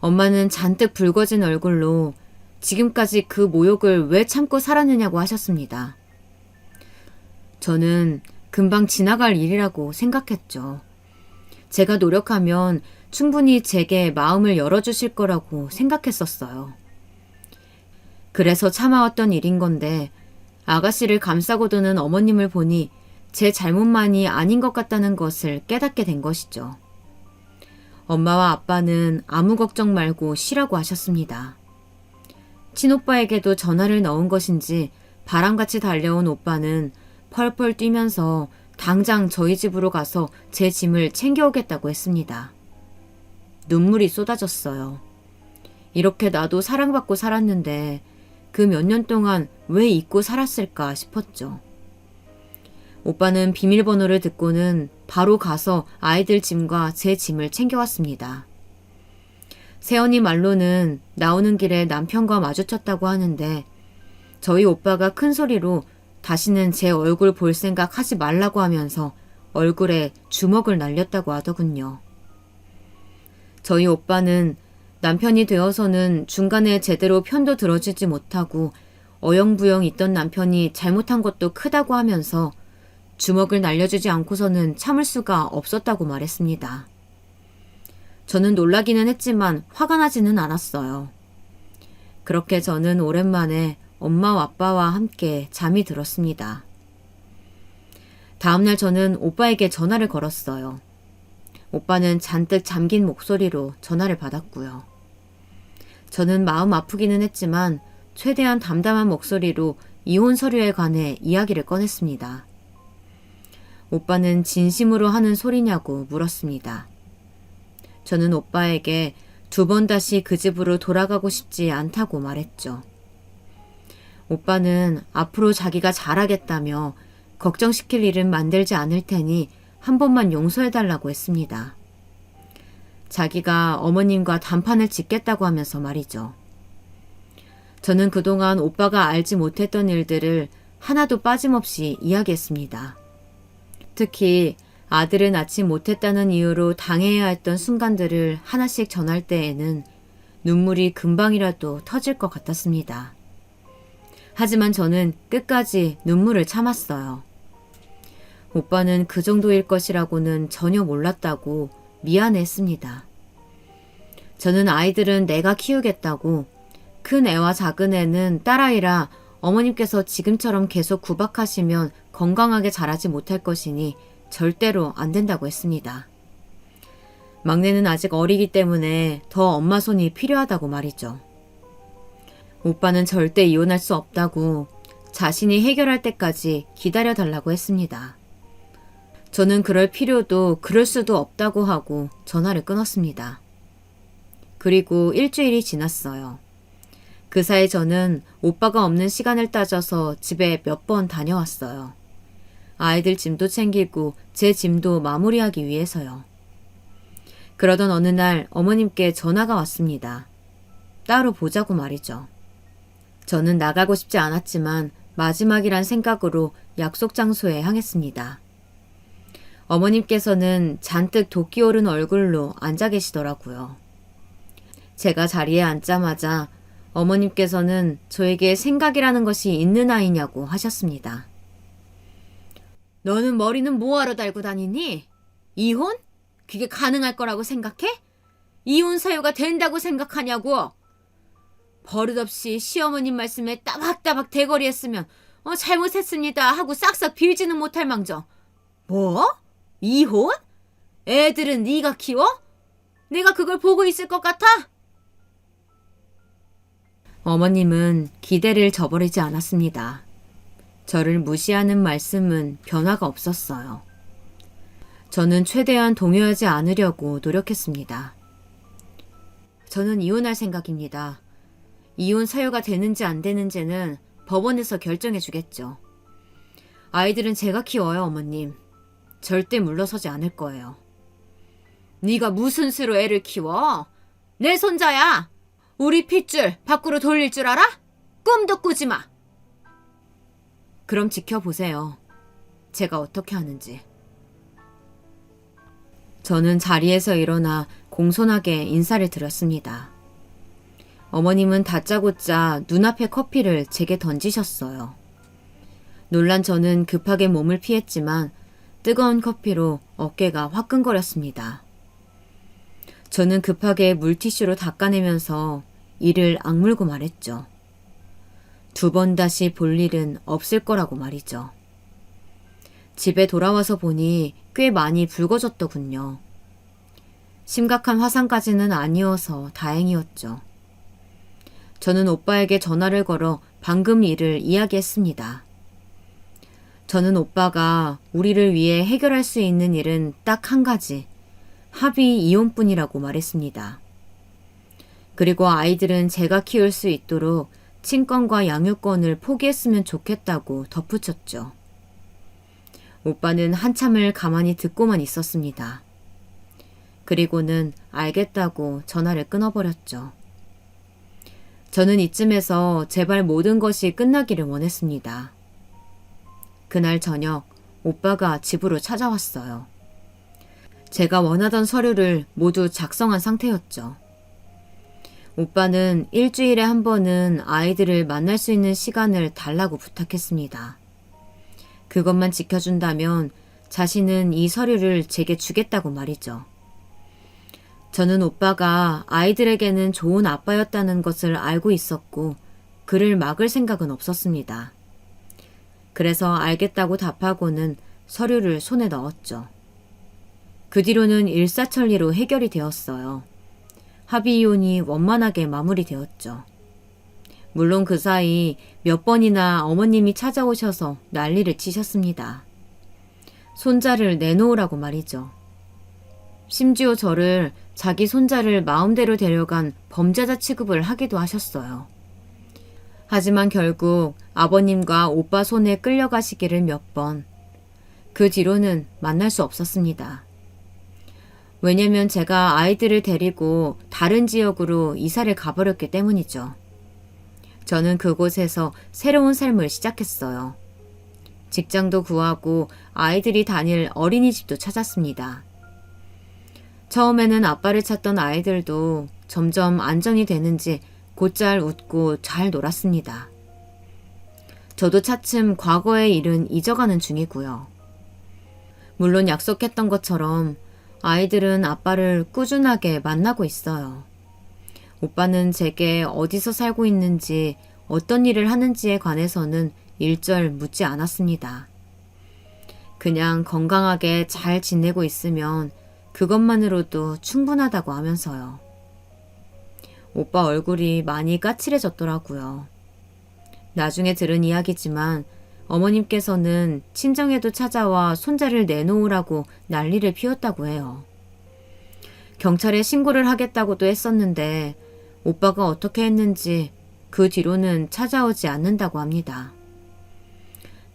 Speaker 1: 엄마는 잔뜩 붉어진 얼굴로 지금까지 그 모욕을 왜 참고 살았느냐고 하셨습니다. 저는 금방 지나갈 일이라고 생각했죠. 제가 노력하면 충분히 제게 마음을 열어주실 거라고 생각했었어요. 그래서 참아왔던 일인 건데 아가씨를 감싸고 드는 어머님을 보니 제 잘못만이 아닌 것 같다는 것을 깨닫게 된 것이죠. 엄마와 아빠는 아무 걱정 말고 쉬라고 하셨습니다. 친오빠에게도 전화를 넣은 것인지 바람같이 달려온 오빠는 펄펄 뛰면서 당장 저희 집으로 가서 제 짐을 챙겨오겠다고 했습니다. 눈물이 쏟아졌어요. 이렇게 나도 사랑받고 살았는데 그 몇 년 동안 왜 잊고 살았을까 싶었죠. 오빠는 비밀번호를 듣고는 바로 가서 아이들 짐과 제 짐을 챙겨왔습니다. 세연이 말로는 나오는 길에 남편과 마주쳤다고 하는데 저희 오빠가 큰 소리로 다시는 제 얼굴 볼 생각 하지 말라고 하면서 얼굴에 주먹을 날렸다고 하더군요. 저희 오빠는 남편이 되어서는 중간에 제대로 편도 들어주지 못하고 어영부영 있던 남편이 잘못한 것도 크다고 하면서 주먹을 날려주지 않고서는 참을 수가 없었다고 말했습니다. 저는 놀라기는 했지만 화가 나지는 않았어요. 그렇게 저는 오랜만에 엄마와 아빠와 함께 잠이 들었습니다. 다음날 저는 오빠에게 전화를 걸었어요. 오빠는 잔뜩 잠긴 목소리로 전화를 받았고요. 저는 마음 아프기는 했지만 최대한 담담한 목소리로 이혼 서류에 관해 이야기를 꺼냈습니다. 오빠는 진심으로 하는 소리냐고 물었습니다. 저는 오빠에게 2번 다시 그 집으로 돌아가고 싶지 않다고 말했죠. 오빠는 앞으로 자기가 잘하겠다며 걱정시킬 일은 만들지 않을 테니 한 번만 용서해달라고 했습니다. 자기가 어머님과 단판을 짓겠다고 하면서 말이죠. 저는 그동안 오빠가 알지 못했던 일들을 하나도 빠짐없이 이야기했습니다. 특히 아들을 낳지 못했다는 이유로 당해야 했던 순간들을 하나씩 전할 때에는 눈물이 금방이라도 터질 것 같았습니다. 하지만 저는 끝까지 눈물을 참았어요. 오빠는 그 정도일 것이라고는 전혀 몰랐다고 미안해했습니다. 저는 아이들은 내가 키우겠다고, 큰 애와 작은 애는 딸아이라 어머님께서 지금처럼 계속 구박하시면 건강하게 자라지 못할 것이니 절대로 안 된다고 했습니다. 막내는 아직 어리기 때문에 더 엄마 손이 필요하다고 말이죠. 오빠는 절대 이혼할 수 없다고, 자신이 해결할 때까지 기다려달라고 했습니다. 저는 그럴 필요도 그럴 수도 없다고 하고 전화를 끊었습니다. 그리고 일주일이 지났어요. 그 사이 저는 오빠가 없는 시간을 따져서 집에 몇 번 다녀왔어요. 아이들 짐도 챙기고 제 짐도 마무리하기 위해서요. 그러던 어느 날 어머님께 전화가 왔습니다. 따로 보자고 말이죠. 저는 나가고 싶지 않았지만 마지막이란 생각으로 약속 장소에 향했습니다. 어머님께서는 잔뜩 도끼 오른 얼굴로 앉아 계시더라고요. 제가 자리에 앉자마자 어머님께서는 저에게 생각이라는 것이 있는 아이냐고 하셨습니다. 너는 머리는 뭐하러 달고 다니니? 이혼? 그게 가능할 거라고 생각해? 이혼 사유가 된다고 생각하냐고? 버릇없이 시어머님 말씀에 따박따박 대거리했으면 잘못했습니다 하고 싹싹 빌지는 못할 망정. 뭐? 이혼? 애들은 네가 키워? 내가 그걸 보고 있을 것 같아? 어머님은 기대를 저버리지 않았습니다. 저를 무시하는 말씀은 변화가 없었어요. 저는 최대한 동요하지 않으려고 노력했습니다. 저는 이혼할 생각입니다. 이혼 사유가 되는지 안 되는지는 법원에서 결정해 주겠죠. 아이들은 제가 키워요, 어머님. 절대 물러서지 않을 거예요. 네가 무슨 수로 애를 키워? 내 손자야. 우리 핏줄 밖으로 돌릴 줄 알아? 꿈도 꾸지 마. 그럼 지켜보세요. 제가 어떻게 하는지. 저는 자리에서 일어나 공손하게 인사를 드렸습니다. 어머님은 다짜고짜 눈앞에 커피를 제게 던지셨어요. 놀란 저는 급하게 몸을 피했지만 뜨거운 커피로 어깨가 화끈거렸습니다. 저는 급하게 물티슈로 닦아내면서 이를 악물고 말했죠. 2번 다시 볼 일은 없을 거라고 말이죠. 집에 돌아와서 보니 꽤 많이 붉어졌더군요. 심각한 화상까지는 아니어서 다행이었죠. 저는 오빠에게 전화를 걸어 방금 일을 이야기했습니다. 저는 오빠가 우리를 위해 해결할 수 있는 일은 딱 한 가지, 합의 이혼뿐이라고 말했습니다. 그리고 아이들은 제가 키울 수 있도록 친권과 양육권을 포기했으면 좋겠다고 덧붙였죠. 오빠는 한참을 가만히 듣고만 있었습니다. 그리고는 알겠다고 전화를 끊어버렸죠. 저는 이쯤에서 제발 모든 것이 끝나기를 원했습니다. 그날 저녁 오빠가 집으로 찾아왔어요. 제가 원하던 서류를 모두 작성한 상태였죠. 오빠는 일주일에 한 번은 아이들을 만날 수 있는 시간을 달라고 부탁했습니다. 그것만 지켜준다면 자신은 이 서류를 제게 주겠다고 말이죠. 저는 오빠가 아이들에게는 좋은 아빠였다는 것을 알고 있었고 그를 막을 생각은 없었습니다. 그래서 알겠다고 답하고는 서류를 손에 넣었죠. 그 뒤로는 일사천리로 해결이 되었어요. 합의 이혼이 원만하게 마무리되었죠. 물론 그 사이 몇 번이나 어머님이 찾아오셔서 난리를 치셨습니다. 손자를 내놓으라고 말이죠. 심지어 저를 자기 손자를 마음대로 데려간 범죄자 취급을 하기도 하셨어요. 하지만 결국 아버님과 오빠 손에 끌려가시기를 몇 번. 그 뒤로는 만날 수 없었습니다. 왜냐면 제가 아이들을 데리고 다른 지역으로 이사를 가버렸기 때문이죠. 저는 그곳에서 새로운 삶을 시작했어요. 직장도 구하고 아이들이 다닐 어린이집도 찾았습니다. 처음에는 아빠를 찾던 아이들도 점점 안정이 되는지 곧잘 웃고 잘 놀았습니다. 저도 차츰 과거의 일은 잊어가는 중이고요. 물론 약속했던 것처럼 아이들은 아빠를 꾸준하게 만나고 있어요. 오빠는 제게 어디서 살고 있는지 어떤 일을 하는지에 관해서는 일절 묻지 않았습니다. 그냥 건강하게 잘 지내고 있으면 그것만으로도 충분하다고 하면서요. 오빠 얼굴이 많이 까칠해졌더라고요. 나중에 들은 이야기지만 어머님께서는 친정에도 찾아와 손자를 내놓으라고 난리를 피웠다고 해요. 경찰에 신고를 하겠다고도 했었는데 오빠가 어떻게 했는지 그 뒤로는 찾아오지 않는다고 합니다.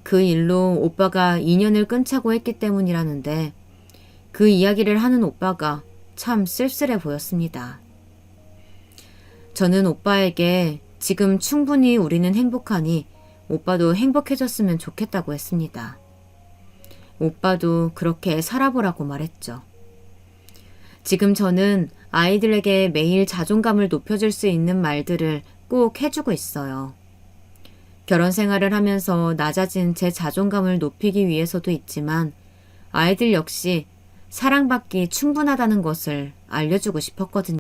Speaker 1: 그 일로 오빠가 인연을 끊자고 했기 때문이라는데 그 이야기를 하는 오빠가 참 쓸쓸해 보였습니다. 저는 오빠에게 지금 충분히 우리는 행복하니 오빠도 행복해졌으면 좋겠다고 했습니다. 오빠도 그렇게 살아보라고 말했죠. 지금 저는 아이들에게 매일 자존감을 높여줄 수 있는 말들을 꼭 해주고 있어요. 결혼 생활을 하면서 낮아진 제 자존감을 높이기 위해서도 있지만 아이들 역시 사랑받기 충분하다는 것을 알려주고 싶었거든요.